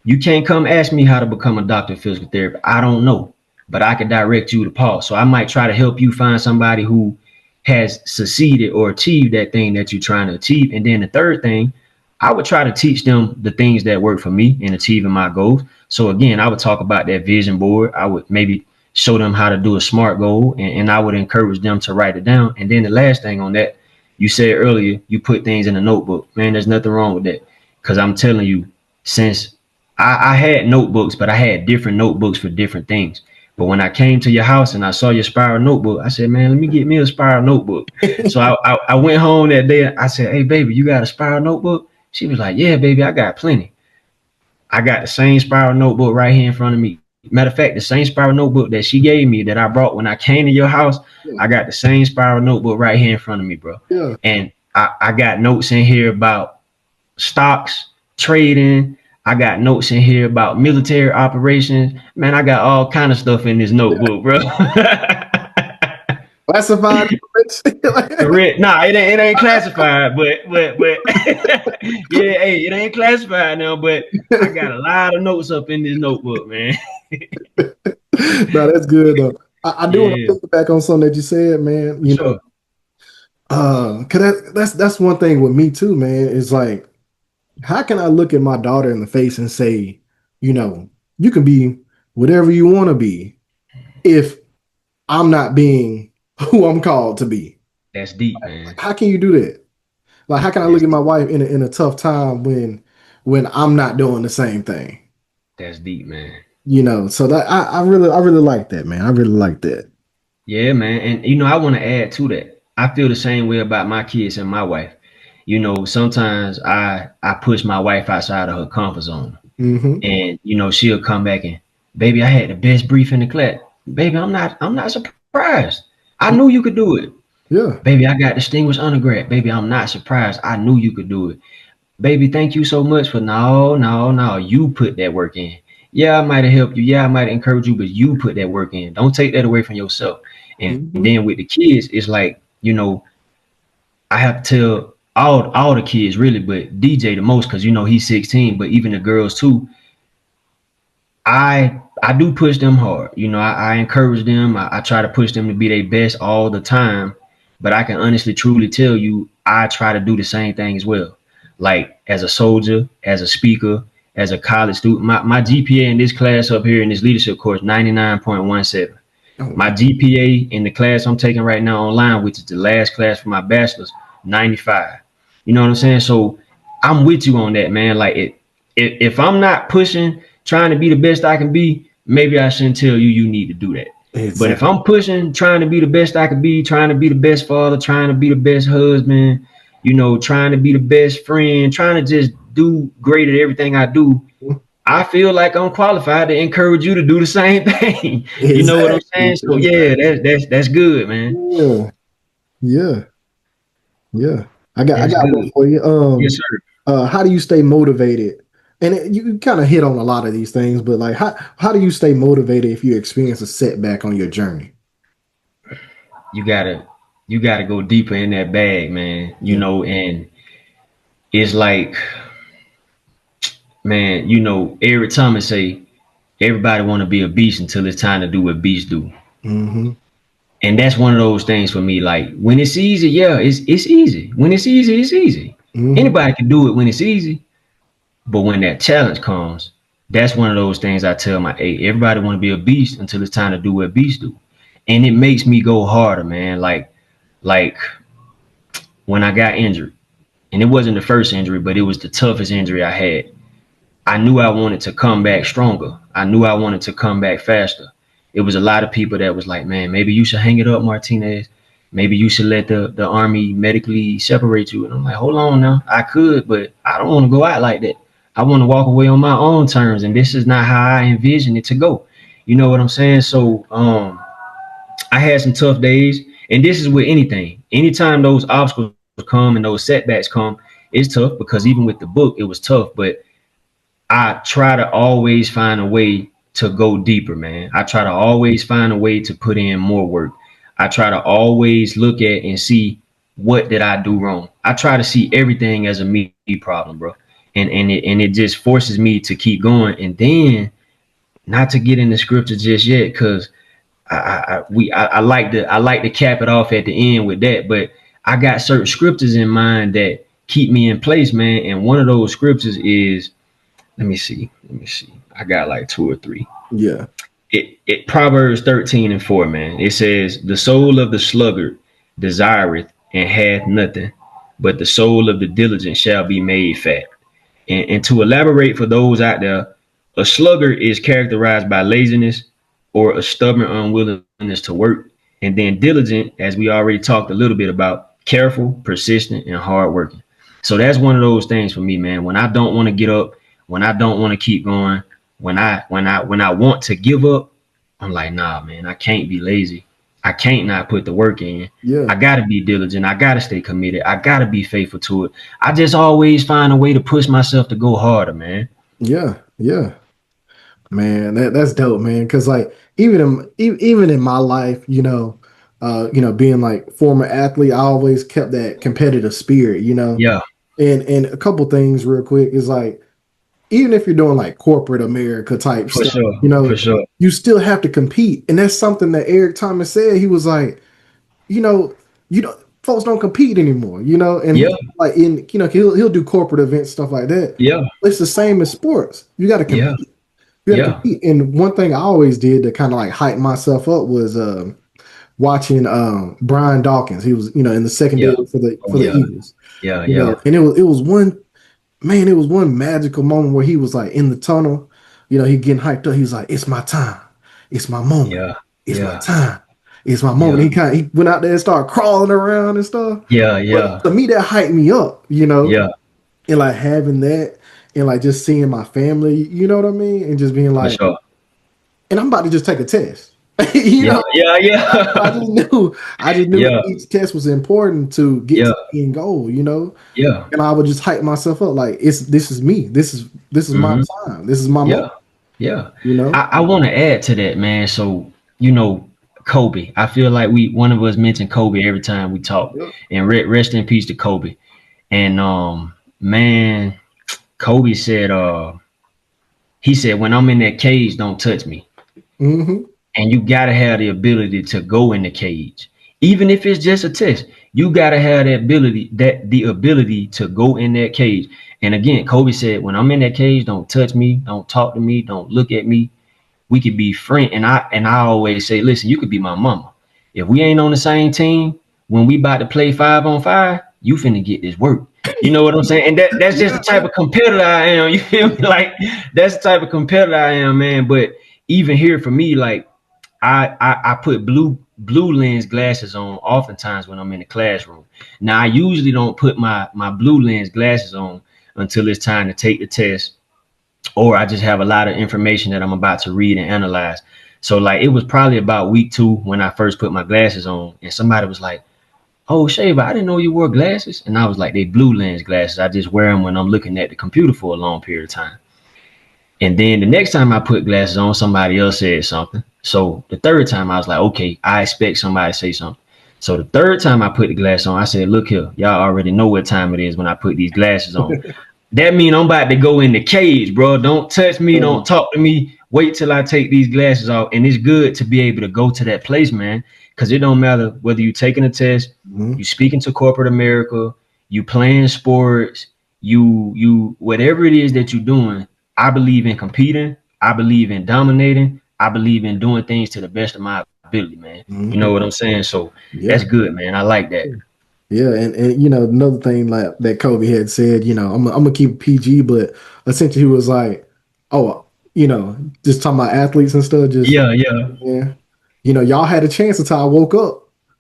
You can't come ask me how to become a doctor of physical therapy. I don't know, but I can direct you to Paul. So I might try to help you find somebody who has succeeded or achieved that thing that you're trying to achieve. And then the third thing, I would try to teach them the things that work for me in achieving my goals. So again, I would talk about that vision board. I would maybe show them how to do a SMART goal, and I would encourage them to write it down. And then the last thing on that, you said earlier, you put things in a notebook. Man, there's nothing wrong with that. Because I'm telling you, since I had notebooks, but I had different notebooks for different things. But when I came to your house and I saw your spiral notebook, I said, man, let me get me a spiral notebook. So I went home that day. I said, hey, baby, you got a spiral notebook? She was like, yeah, baby, I got plenty. I got the same spiral notebook right here in front of me. Matter of fact, the same spiral notebook that she gave me that I brought when I came to your house, Yeah. I got the same spiral notebook right here in front of me, bro. Yeah. And I got notes in here about stocks, trading. I got notes in here about military operations. Man, I got all kind of stuff in this notebook, bro. Classified information. Correct. Nah, it ain't classified, but yeah, hey, it ain't classified now, but I got a lot of notes up in this notebook, man. No, that's good though. I do want Yeah, to pick back on something that you said, man. for sure. Cause that's one thing with me too, man. Is like, how can I look at my daughter in the face and say, you know, you can be whatever you want to be if I'm not being who I'm called to be? That's deep, man. How can you do that? Like, how can I look That's at my deep. wife in a tough time when I'm not doing the same thing? That's deep, man. So that I really like that, man. I really like that. Yeah, man. And I want to add to that. I feel the same way about my kids and my wife. Sometimes I push my wife outside of her comfort zone. Hmm. And she'll come back and, baby, I had the best brief in the class. Baby, I'm not surprised. I knew you could do it. Yeah. Baby, I got distinguished undergrad. Baby, I'm not surprised. I knew you could do it. Baby, thank you so much for no, no, no. You put that work in. Yeah, I might have helped you. Yeah, I might have encouraged you, but you put that work in. Don't take that away from yourself. And then Hmm. with the kids, it's like, I have to tell all the kids really, but DJ the most because he's 16, but even the girls too. I do push them hard. I encourage them. I try to push them to be their best all the time. But I can honestly, truly tell you, I try to do the same thing as well. Like as a soldier, as a speaker, as a college student. My GPA in this class up here in this leadership course, 99.17. Oh My wow. GPA in the class I'm taking right now online, which is the last class for my bachelor's, 95. You know what I'm saying? So I'm with you on that, man. Like if I'm not pushing, trying to be the best I can be, maybe I shouldn't tell you you need to do that. But if Exactly. I'm pushing, trying to be the best I can be, trying to be the best father, trying to be the best husband, trying to be the best friend, trying to just do great at everything I do, I feel like I'm qualified to encourage you to do the same thing. You know what I'm Exactly. saying? So yeah, Exactly. that's good, man. Yeah. Yeah. Yeah. I That's got one good. for you. Yes, sir. How do you stay motivated? And you kind of hit on a lot of these things, but like how do you stay motivated if you experience a setback on your journey? You gotta go deeper in that bag, man. Yeah. And it's like, man, Eric Thomas say everybody want to be a beast until it's time to do what beasts do. Hmm. And that's one of those things for me. Like when it's easy, yeah, it's easy. When it's easy, it's easy. Hmm. Anybody can do it when it's easy. But when that challenge comes, that's one of those things I tell my hey, everybody want to be a beast until it's time to do what beasts do. And it makes me go harder, man. Like when I got injured, and it wasn't the first injury, but it was the toughest injury I had. I knew I wanted to come back stronger. I knew I wanted to come back faster. It was a lot of people that was like, man, maybe you should hang it up, Martinez. Maybe you should let the army medically separate you. And I'm like, hold on now. I could, but I don't want to go out like that. I want to walk away on my own terms. And this is not how I envision it to go. You know what I'm saying? So I had some tough days. And this is with anything. Anytime those obstacles come and those setbacks come, it's tough because even with the book, it was tough. But I try to always find a way to go deeper, man. I try to always find a way to put in more work. I try to always look at and see what did I do wrong. I try to see everything as a me problem, bro. And it just forces me to keep going. And then not to get into scripture just yet, because I like to cap it off at the end with that. But I got certain scriptures in mind that keep me in place, man. And one of those scriptures is let me see. Let me see. I got like two or three. Yeah. It Proverbs 13:4, man. It says, the soul of the sluggard desireth and hath nothing, but the soul of the diligent shall be made fat. And to elaborate for those out there, a sluggard is characterized by laziness or a stubborn unwillingness to work. And then diligent, as we already talked a little bit about, careful, persistent, and hardworking. So that's one of those things for me, man. When I don't want to get up, when I don't want to keep going, when I want to give up, I'm like, nah, man, I can't be lazy. I can't not put the work in. I Yeah. gotta be diligent. I gotta stay committed. I gotta be faithful to it. I just always find a way to push myself to go harder, man. Yeah. Yeah. Man, that's dope, man. Because like even in my life, being like former athlete, I always kept that competitive spirit, Yeah, and a couple things real quick is like, even if you're doing like corporate America type for stuff, sure, for sure. you still have to compete. And that's something that Eric Thomas said. He was like, you know, you don't folks don't compete anymore, and Yeah, like he'll do corporate events, stuff like that. yeah, It's the same as sports. You got to yeah, compete. You got to yeah, compete. And one thing I always did to kind of like hype myself up was watching Brian Dawkins. He was, in the yeah. secondary for the Oh for the yeah, Eagles. yeah, yeah, And it was one magical moment where he was like in the tunnel, he getting hyped up. He was like, "It's my time. It's my moment. yeah, It's my yeah, time. It's my moment." yeah, He went out there and started crawling around and stuff. yeah, But yeah, to me, that hyped me up, yeah, and like having that and like just seeing my family, you know what I mean? And just being for like, sure. and I'm about to just take a test. you Yeah, know, yeah, I yeah, just knew yeah, each test was important to get yeah, to the end goal. yeah. And I would just hype myself up like this is me. This is my Hmm. time. This is my Yeah, moment, yeah. you know? I want to add to that, man. So, you know, Kobe. I feel like one of us mention Kobe every time we talk. Yep. And rest in peace to Kobe. And man, Kobe said, he said, when I'm in that cage, don't touch me. Hmm. And you gotta have the ability to go in the cage, even if it's just a test. You gotta have the ability to go in that cage. And again, Kobe said, when I'm in that cage, don't touch me, don't talk to me, don't look at me. We could be friends. And I always say, listen, you could be my mama. If we ain't on the same team, when we about to play 5-on-5, you finna get this work. You know what I'm saying? And that's just the Yeah. type of competitor I am. You feel me? Like that's the type of competitor I am, man. But even here for me, like I put blue lens glasses on oftentimes when I'm in the classroom. Now I usually don't put my blue lens glasses on until it's time to take the test, or I just have a lot of information that I'm about to read and analyze. So like it was probably about week 2 when I first put my glasses on, and somebody was like, "Oh, Shava, I didn't know you wore glasses." And I was like, "They blue lens glasses. I just wear them when I'm looking at the computer for a long period of time." And then the next time I put glasses on, somebody else said something. So the third time I was like, okay, I expect somebody to say something. So the third time I put the glass on, I said, look here, y'all already know what time it is when I put these glasses on. That means I'm about to go in the cage, bro. Don't touch me. Don't talk to me. Wait till I take these glasses off. And it's good to be able to go to that place, man, because it don't matter whether you taking a test, Mhm. you speaking to corporate America, you playing sports, you whatever it is that you're doing. I believe in competing. I believe in dominating. I believe in doing things to the best of my ability, man. You know Mhm. what I'm saying? So that's Yeah. good, man. I like that. Yeah, and another thing like that Kobe had said, I'm gonna keep it PG, but essentially he was like, oh, just talking about athletes and stuff, just Yeah, yeah, yeah, y'all had a chance until I woke up.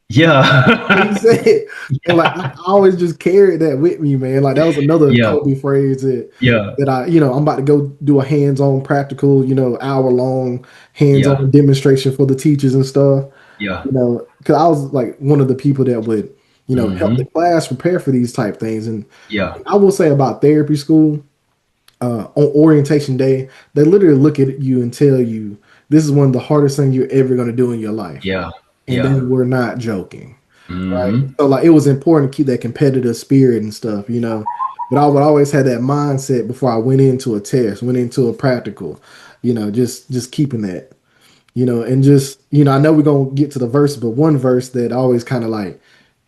What he yeah, said, and like I always just carried that with me, man. Like that was another yeah, Kobe phrase that yeah, that I, I'm about to go do a hands-on practical, hour long yeah, hands-on demonstration for the teachers and stuff. yeah. Because I was like one of the people that would, help the Mm-hmm. class prepare for these type things. And Yeah, I will say about therapy school, on orientation day, they literally look at you and tell you this is one of the hardest things you're ever going to do in your life, yeah, and they yeah. were not joking, right? Mm-hmm. So like it was important to keep that competitive spirit and stuff. But I would always have that mindset before I went into a test, went into a practical, just keeping that. And just, I know we're gonna get to the verse, but one verse that always kind of like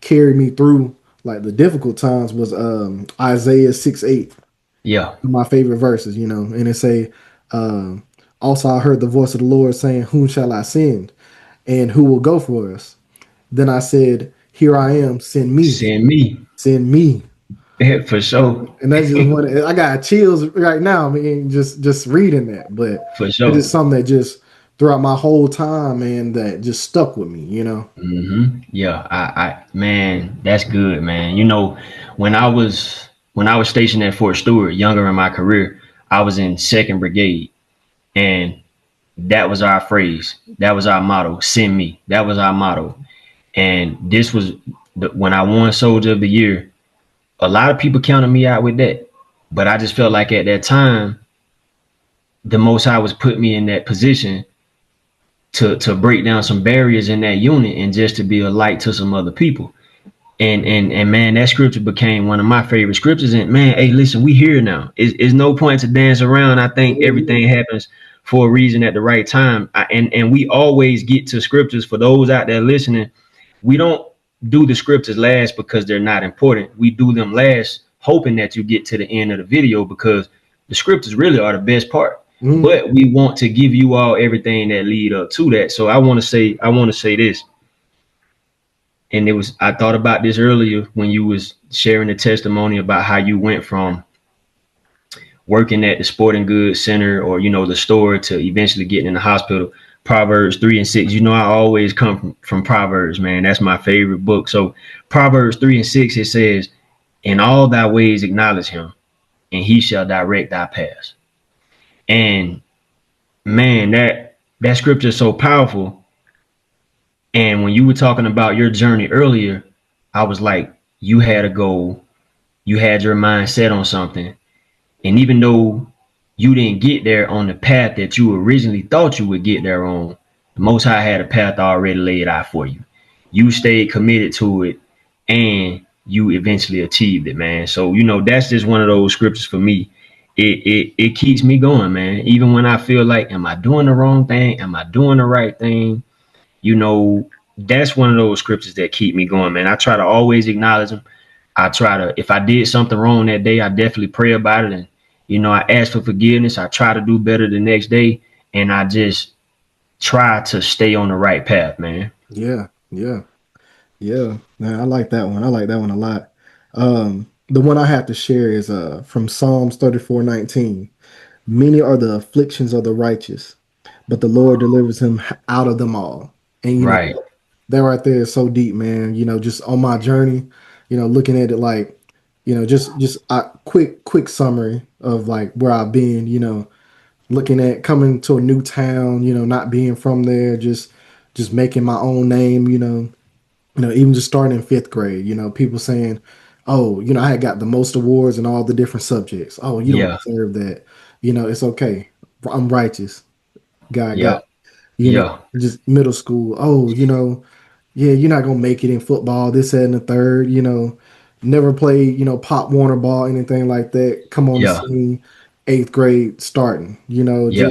carried me through like the difficult times was Isaiah 6:8. Yeah, My favorite verses. And it say, um, also I heard the voice of the Lord saying, whom shall I send? And who will go for us? Then I said, here I am, send me, send me. send me. Yeah, for sure, And that's just one. I got chills right now. I mean, just reading that, but for it's sure. just something that just throughout my whole time, man, that just stuck with me. Mm-hmm. Yeah, man, that's good, man. When I was stationed at Fort Stewart, younger in my career, I was in Second Brigade, and that was our phrase. That was our motto. Send me. That was our motto. And this was when I won Soldier of the Year. A lot of people counted me out with that, but I just felt like at that time, the Most High was put me in that position to break down some barriers in that unit and just to be a light to some other people. And man, that scripture became one of my favorite scriptures. And man, hey, listen, we here now. It's no point to dance around. I think everything happens for a reason at the right time. And we always get to scriptures for those out there listening. We don't do the scriptures last because they're not important. We do them last hoping that you get to the end of the video because the scriptures really are the best part. Mhm. But we want to give you all everything that lead up to that. So I want to say this. And it was I thought about this earlier when you was sharing the testimony about how you went from working at the sporting goods center or the store to eventually getting in the hospital. Proverbs 3 and 6. I always come from Proverbs, man. That's my favorite book. So Proverbs 3 and 6, it says, in all thy ways acknowledge him, and he shall direct thy paths. And man, that scripture is so powerful. And when you were talking about your journey earlier, I was like, you had a goal, you had your mind set on something, and even though you didn't get there on the path that you originally thought you would get there on, the Most High had a path already laid out for you. You stayed committed to it, and you eventually achieved it, man. So that's just one of those scriptures for me. It keeps me going, man. Even when I feel like, am I doing the wrong thing? Am I doing the right thing? You know, that's one of those scriptures that keep me going, man. I try to always acknowledge them. I try to, if I did something wrong that day, I definitely pray about it. And, I ask for forgiveness. I try to do better the next day. And I just try to stay on the right path, man. Yeah, yeah, yeah. Man, I like that one. I like that one a lot. The one I have to share is from Psalms 34:19. Many are the afflictions of the righteous, but the Lord delivers him out of them all. And Right. that right there is so deep, man. Just on my journey, looking at it like, just a quick summary of like where I've been, looking at coming to a new town, not being from there, just making my own name, even just starting in fifth grade, people saying, oh, I had got the most awards in all the different subjects. Oh, you don't Yeah. deserve that. It's okay. I'm righteous. God got Yeah. it. Yeah. Just middle school. Oh, yeah, you're not gonna make it in football, this, that, and the third, never played, Pop Warner ball, anything like that. Come on the Yeah. scene, eighth grade starting, Yeah.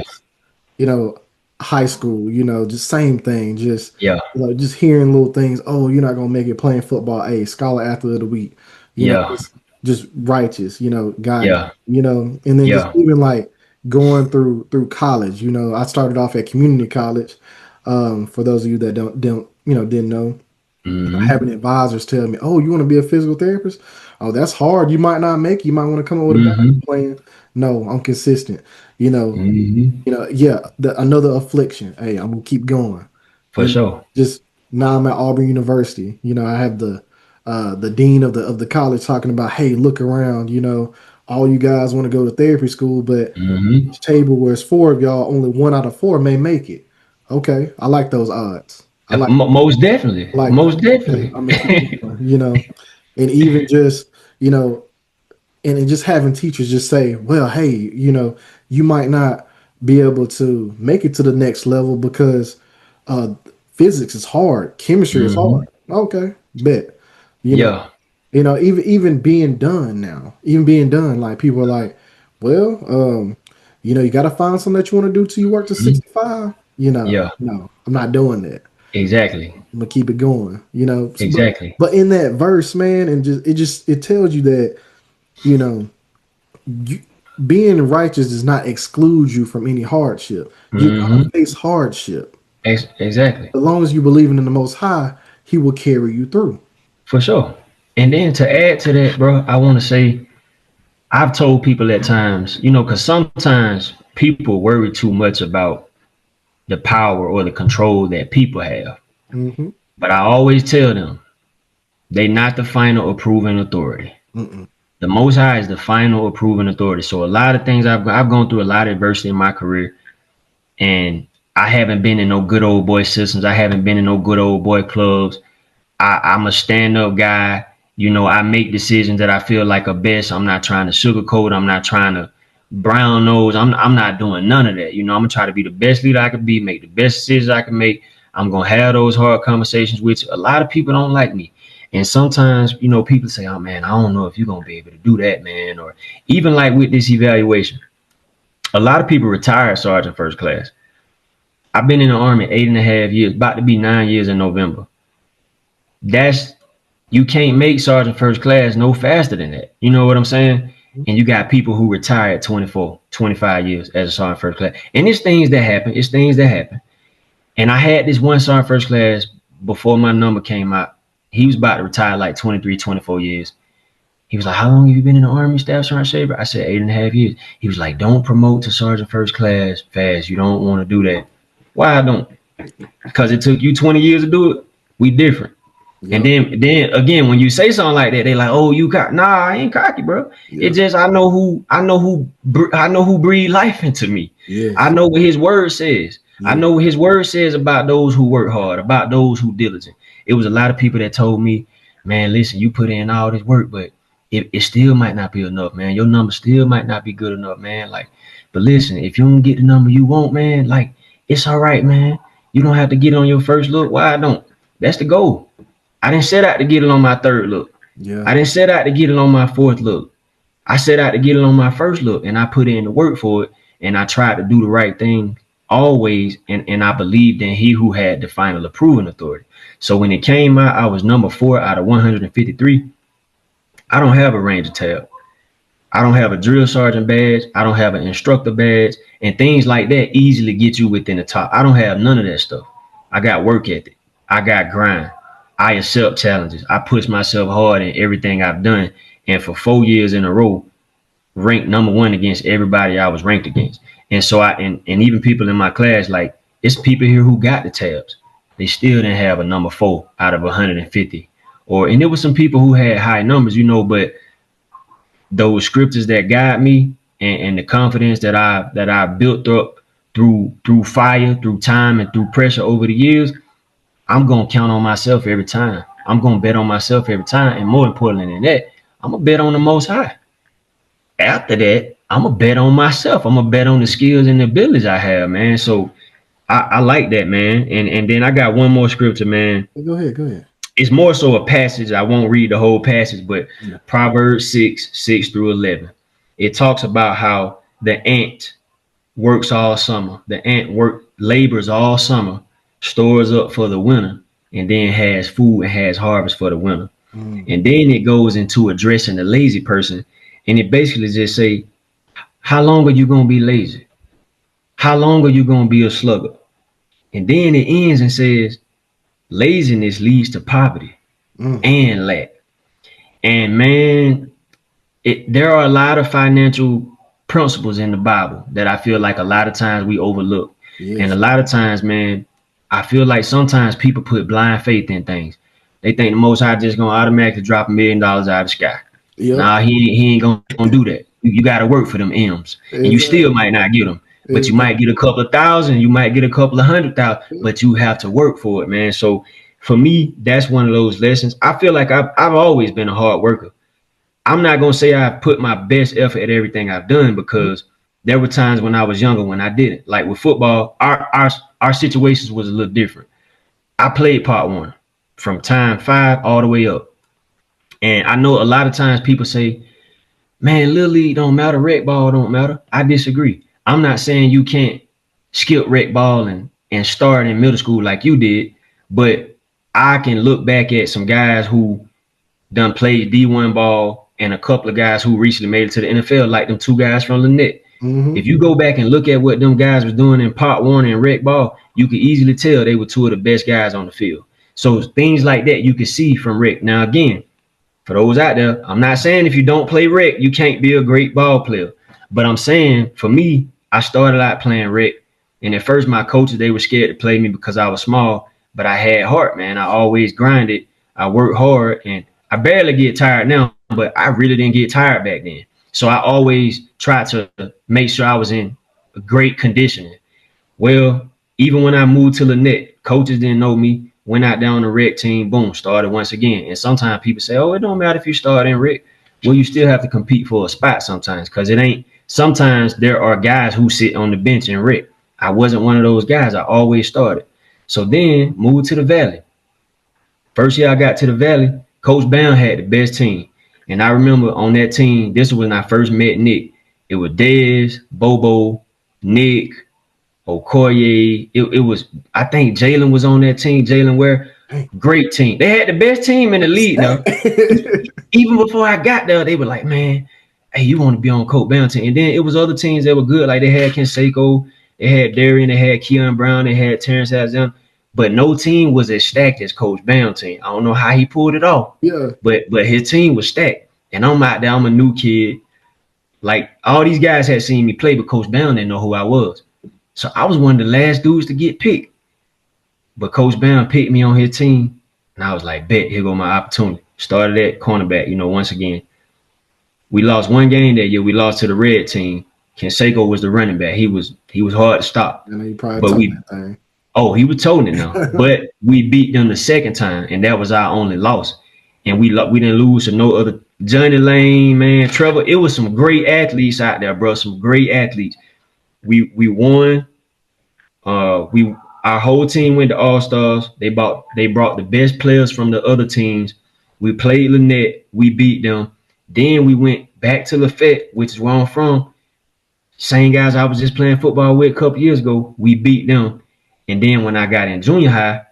you know, high school, just same thing. Just Yeah. just hearing little things. Oh, you're not gonna make it playing football. Hey, scholar athlete of the week. Yeah. Just righteous. God got Yeah. it, and then just Yeah. even like going through college. I started off at community college. For those of you that don't didn't know, Mm-hmm. having advisors tell me, "Oh, you want to be a physical therapist? Oh, that's hard. You might not make it. You might want to come up with a backup Mm-hmm. plan." No, I'm consistent. You know, Mm-hmm. yeah, another affliction. Hey, I'm gonna keep going. For You know, sure. just now I'm at Auburn University. I have the dean of the college talking about, hey, look around. All you guys want to go to therapy school, but Mm-hmm. each table where it's four of y'all, only one out of four may make it. Okay, I like those odds. I like Most definitely. I like that. Most Okay, definitely. I'm gonna keep going. And even just you know and just having teachers just say, well, hey, you might not be able to make it to the next level because uh, physics is hard, chemistry is Mm-hmm. hard. Okay, bet. You know, Yeah. even being done now, even being done, like people are like, well, you got to find something that you want to do till you work to Mhm. 65. Yeah. No, I'm not doing that. Exactly. I'm gonna keep it going. But Exactly. in that verse, man, and it tells you that you know you, being righteous does not exclude you from any hardship. You're gonna Mm-hmm. face hardship. Exactly. As long as you believe in the Most High, He will carry you through. For sure. And then to add to that, bro, I want to say I've told people at times, because sometimes people worry too much about the power or the control that people have. Mm-hmm. But I always tell them they not the final approving authority. Mm-mm. The Most High is the final approving authority. So a lot of things I've gone through a lot of adversity in my career, and I haven't been in no good old boy systems. I haven't been in no good old boy clubs. I'm a stand up guy. I make decisions that I feel like are best. I'm not trying to sugarcoat. I'm not trying to brown nose. I'm not doing none of that. You know, I'm gonna try to be the best leader I can be, make the best decisions I can make. I'm gonna have those hard conversations with you. A lot of people don't like me. And sometimes, you know, people say, oh man, I don't know if you're gonna be able to do that, man. Or even like with this evaluation, a lot of people retire sergeant first class. I've been in the Army 8.5 years, about to be 9 years in November. That's you can't make sergeant first class no faster than that. You know what I'm saying? And you got people who retire at 24, 25 years as a sergeant first class. And it's things that happen. It's things that happen. And I had this one sergeant first class before my number came out. He was about to retire like 23, 24 years. He was like, how long have you been in the Army, Staff Sergeant Shaver? I said, 8.5 years. He was like, don't promote to sergeant first class fast. You don't want to do that. Why I don't? Because it took you 20 years to do it. We different. Yep. And then again, when you say something like that, they like, oh, you cocky. Nah, I ain't cocky, bro. Yep. It just I know who breathed life into me. Yes. I know what his word says. Yep. I know what his word says about those who work hard, about those who diligent. It was a lot of people that told me, man, listen, you put in all this work, but it still might not be enough, man. Your number still might not be good enough, man. Like, but listen, if you don't get the number you want, man, like, it's all right, man. You don't have to get it on your first look. Why I don't? That's the goal. I didn't set out to get it on my third look. Yeah. I didn't set out to get it on my fourth look. I set out to get it on my first look, and I put in the work for it, and I tried to do the right thing always, and I believed in he who had the final approving authority. So when it came out, I was number 4 out of 153. I don't have a Ranger tab. I don't have a drill sergeant badge. I don't have an instructor badge, and things like that easily get you within the top. I don't have none of that stuff. I got work ethic. I got grind. I accept challenges. I push myself hard in everything I've done. And for 4 years in a row, ranked number 1 against everybody I was ranked against. And so and even people in my class, like, it's people here who got the tabs. They still didn't have a number 4 out of 150. And there was some people who had high numbers, you know, but those scriptures that guide me and the confidence that I built up through fire, through time, and through pressure over the years, I'm going to count on myself every time. I'm going to bet on myself every time. And more importantly than that, I'm going to bet on the Most High. After that, I'm going to bet on myself. I'm going to bet on the skills and the abilities I have, man. So I like that, man. And then I got one more scripture, man. Go ahead. It's more so a passage. I won't read the whole passage, but yeah. Proverbs 6:6-11. It talks about how the ant works all summer. The ant labors all summer, stores up for the winter, and then has food and has harvest for the winter. And then it goes into addressing the lazy person, and it basically just say, how long are you going to be lazy? How long are you going to be a slugger? And then it ends and says, laziness leads to poverty and lack. And man, there are a lot of financial principles in the Bible that I feel like a lot of times we overlook. Yes. And a lot of times, man, I feel like sometimes people put blind faith in things. They think the Most High just gonna automatically drop $1 million out of the sky. Yep. Nah, he ain't gonna do that. You got to work for them M's, and you still might not get them. But you might get a couple of thousand, you might get a couple of 100,000, but you have to work for it, man. So for me, that's one of those lessons. I feel like I've always been a hard worker. I'm not gonna say I put my best effort at everything I've done, because there were times when I was younger when I didn't. Like with football, our situations was a little different. I played part 1 from time 5 all the way up. And I know a lot of times people say, man, Little League don't matter, rec ball don't matter. I disagree. I'm not saying you can't skip rec ball and start in middle school like you did, but I can look back at some guys who done played D1 ball and a couple of guys who recently made it to the NFL, like them 2 guys from Lynette. If you go back and look at what them guys was doing in part 1 and rec ball, you could easily tell they were 2 of the best guys on the field. So things like that you can see from rec. Now, again, for those out there, I'm not saying if you don't play rec, you can't be a great ball player. But I'm saying, for me, I started out playing rec. And at first, my coaches, they were scared to play me because I was small. But I had heart, man. I always grinded. I worked hard. And I barely get tired now, but I really didn't get tired back then. So I always tried to make sure I was in great conditioning. Well, even when I moved to Lynette, coaches didn't know me. Went out there on the rec team, boom, started once again. And sometimes people say, oh, it don't matter if you start in rec. Well, you still have to compete for a spot sometimes, because it ain't sometimes there are guys who sit on the bench and wreck. I wasn't one of those guys. I always started. So then moved to the Valley. First year I got to the Valley, Coach Bound had the best team. And I remember on that team, this was when I first met Nick. It was Dez, Bobo, Nick, Okoye. It was, I think Jalen was on that team. Jalen Ware, Hey. great team. They had the best team in the league now. Even before I got there, they were like, man, hey, you want to be on Coach Bound team. And then it was other teams that were good. Like they had Kenseco, they had Darian, they had Keon Brown, they had Terrence Alexander. But no team was as stacked as Coach Bound team. I don't know how he pulled it off. Yeah. But his team was stacked. And I'm out there, I'm a new kid. Like all these guys had seen me play, but Coach Bound didn't know who I was. So I was one of the last dudes to get picked. But Coach Bound picked me on his team. And I was like, bet, here go my opportunity. Started at cornerback, once again. We lost one game that year. We lost to the red team. Kenseco was the running back. He was hard to stop. I know you probably But told we that thing. Oh, he was toting it now. But we beat them the second time, and that was our only loss. And we didn't lose to no other. Johnny Lane, man, Trevor. It was some great athletes out there, bro. Some great athletes. We won. Our whole team went to All Stars. They brought the best players from the other teams. We played Lynette. We beat them. Then we went back to Lafayette, which is where I'm from. Same guys I was just playing football with a couple years ago. We beat them. And then when I got in junior high,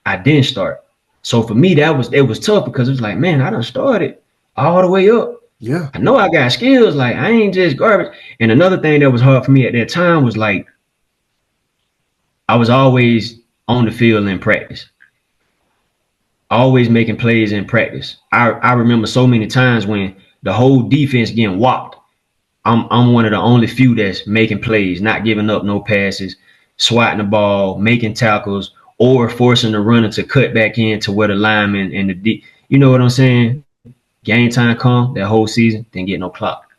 I didn't start. So for me, it was tough because it was like, man, I done started all the way up. Yeah. I know I got skills. Like I ain't just garbage. And another thing that was hard for me at that time was like, I was always on the field in practice. Always making plays in practice. I remember so many times when the whole defense getting whopped. I'm one of the only few that's making plays, not giving up no passes, swatting the ball, making tackles, or forcing the runner to cut back in to where the lineman and you know what I'm saying? Game time come, that whole season, didn't get no clock.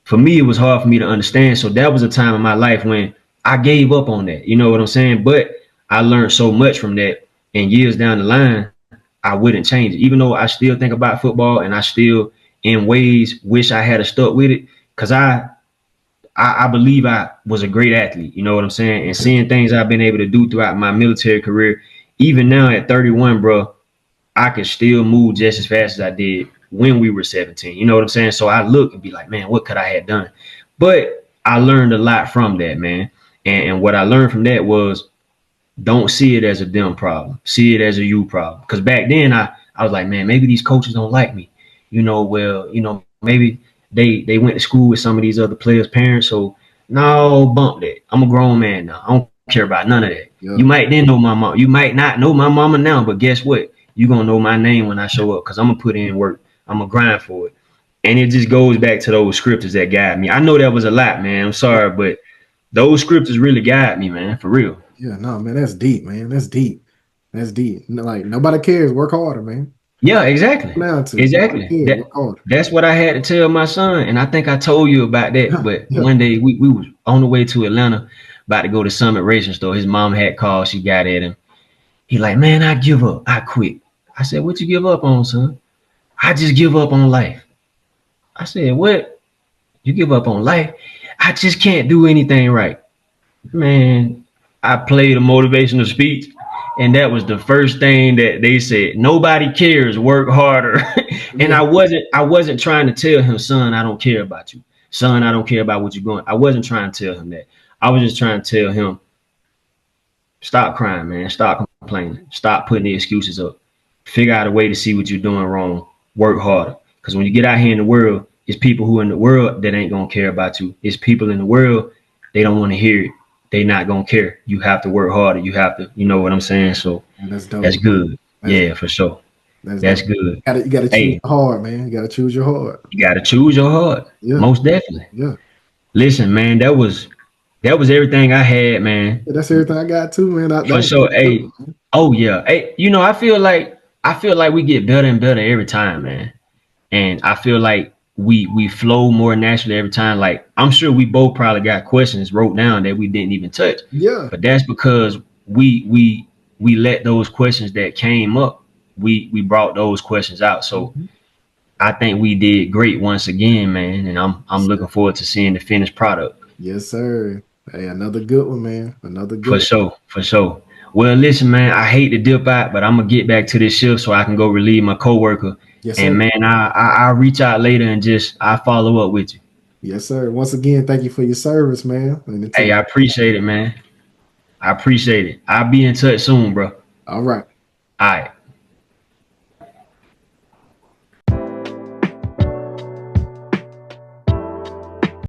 For me, it was hard for me to understand. So that was a time in my life when I gave up on that. You know what I'm saying? But I learned so much from that. And years down the line, I wouldn't change it. Even though I still think about football and I still, in ways, wish I had stuck with it. Because I believe I was a great athlete. You know what I'm saying? And seeing things I've been able to do throughout my military career, even now at 31, bro, I can still move just as fast as I did when we were 17. You know what I'm saying? So I look and be like, man, what could I have done? But I learned a lot from that, man. And what I learned from that was don't see it as a them problem. See it as a you problem. Because back then I was like, man, maybe these coaches don't like me. Maybe they went to school with some of these other players' parents. So no, bump that. I'm a grown man now. I don't care about none of that. Yeah. You might then know my mom. You might not know my mama now, but guess what? You're going to know my name when I show up because I'm going to put in work. I'm going to grind for it. And it just goes back to those scriptures that guide me. I know that was a lot, man. I'm sorry, but those scriptures really guide me, man, for real. Yeah, no, man, that's deep, man. That's deep. That's deep. Like, nobody cares. Work harder, man. Yeah, exactly. Exactly. That's what I had to tell my son. And I think I told you about that. But one day we was on the way to Atlanta, about to go to Summit Racing Store. His mom had called. She got at him. He like, man, I give up. I quit. I said, what you give up on, son? I just give up on life. I said, what? You give up on life? I just can't do anything right. Man, I played a motivational speech. And that was the first thing that they said. Nobody cares. Work harder. And I wasn't trying to tell him, son, I don't care about you. Son, I don't care about what you're going. I wasn't trying to tell him that. I was just trying to tell him, stop crying, man. Stop complaining. Stop putting the excuses up. Figure out a way to see what you're doing wrong. Work harder. Because when you get out here in the world, it's people who in the world that ain't going to care about you. It's people in the world, they don't want to hear it. They not gonna care. You have to work harder. You have to, you know what I'm saying? So that's good. For sure. That's good. You gotta choose your heart, man. You gotta choose your heart. You gotta choose your heart. Yeah. Most definitely. Yeah. Listen, man, that was everything I had, man. Yeah, that's everything I got too, man. For sure. Hey, oh yeah. Hey, I feel like we get better and better every time, man. And I feel like we flow more naturally every time. Like I'm sure we both probably got questions wrote down that we didn't even touch. Yeah. But that's because we let those questions that came up, we brought those questions out. So I think we did great once again, man, and I'm Yes, looking sir. forward to seeing the finished product. Yes, sir. Hey, another good one, man. Another For good one. sure, for sure. Well, listen, man, I hate to dip out, but I'm gonna get back to this shift so I can go relieve my coworker. Yes, And sir. man, I'll reach out later and just I follow up with you. Yes, sir. Once again, thank you for your service, man. And until Hey, I appreciate it, man. I appreciate it. I'll be in touch soon, bro. all right. All right.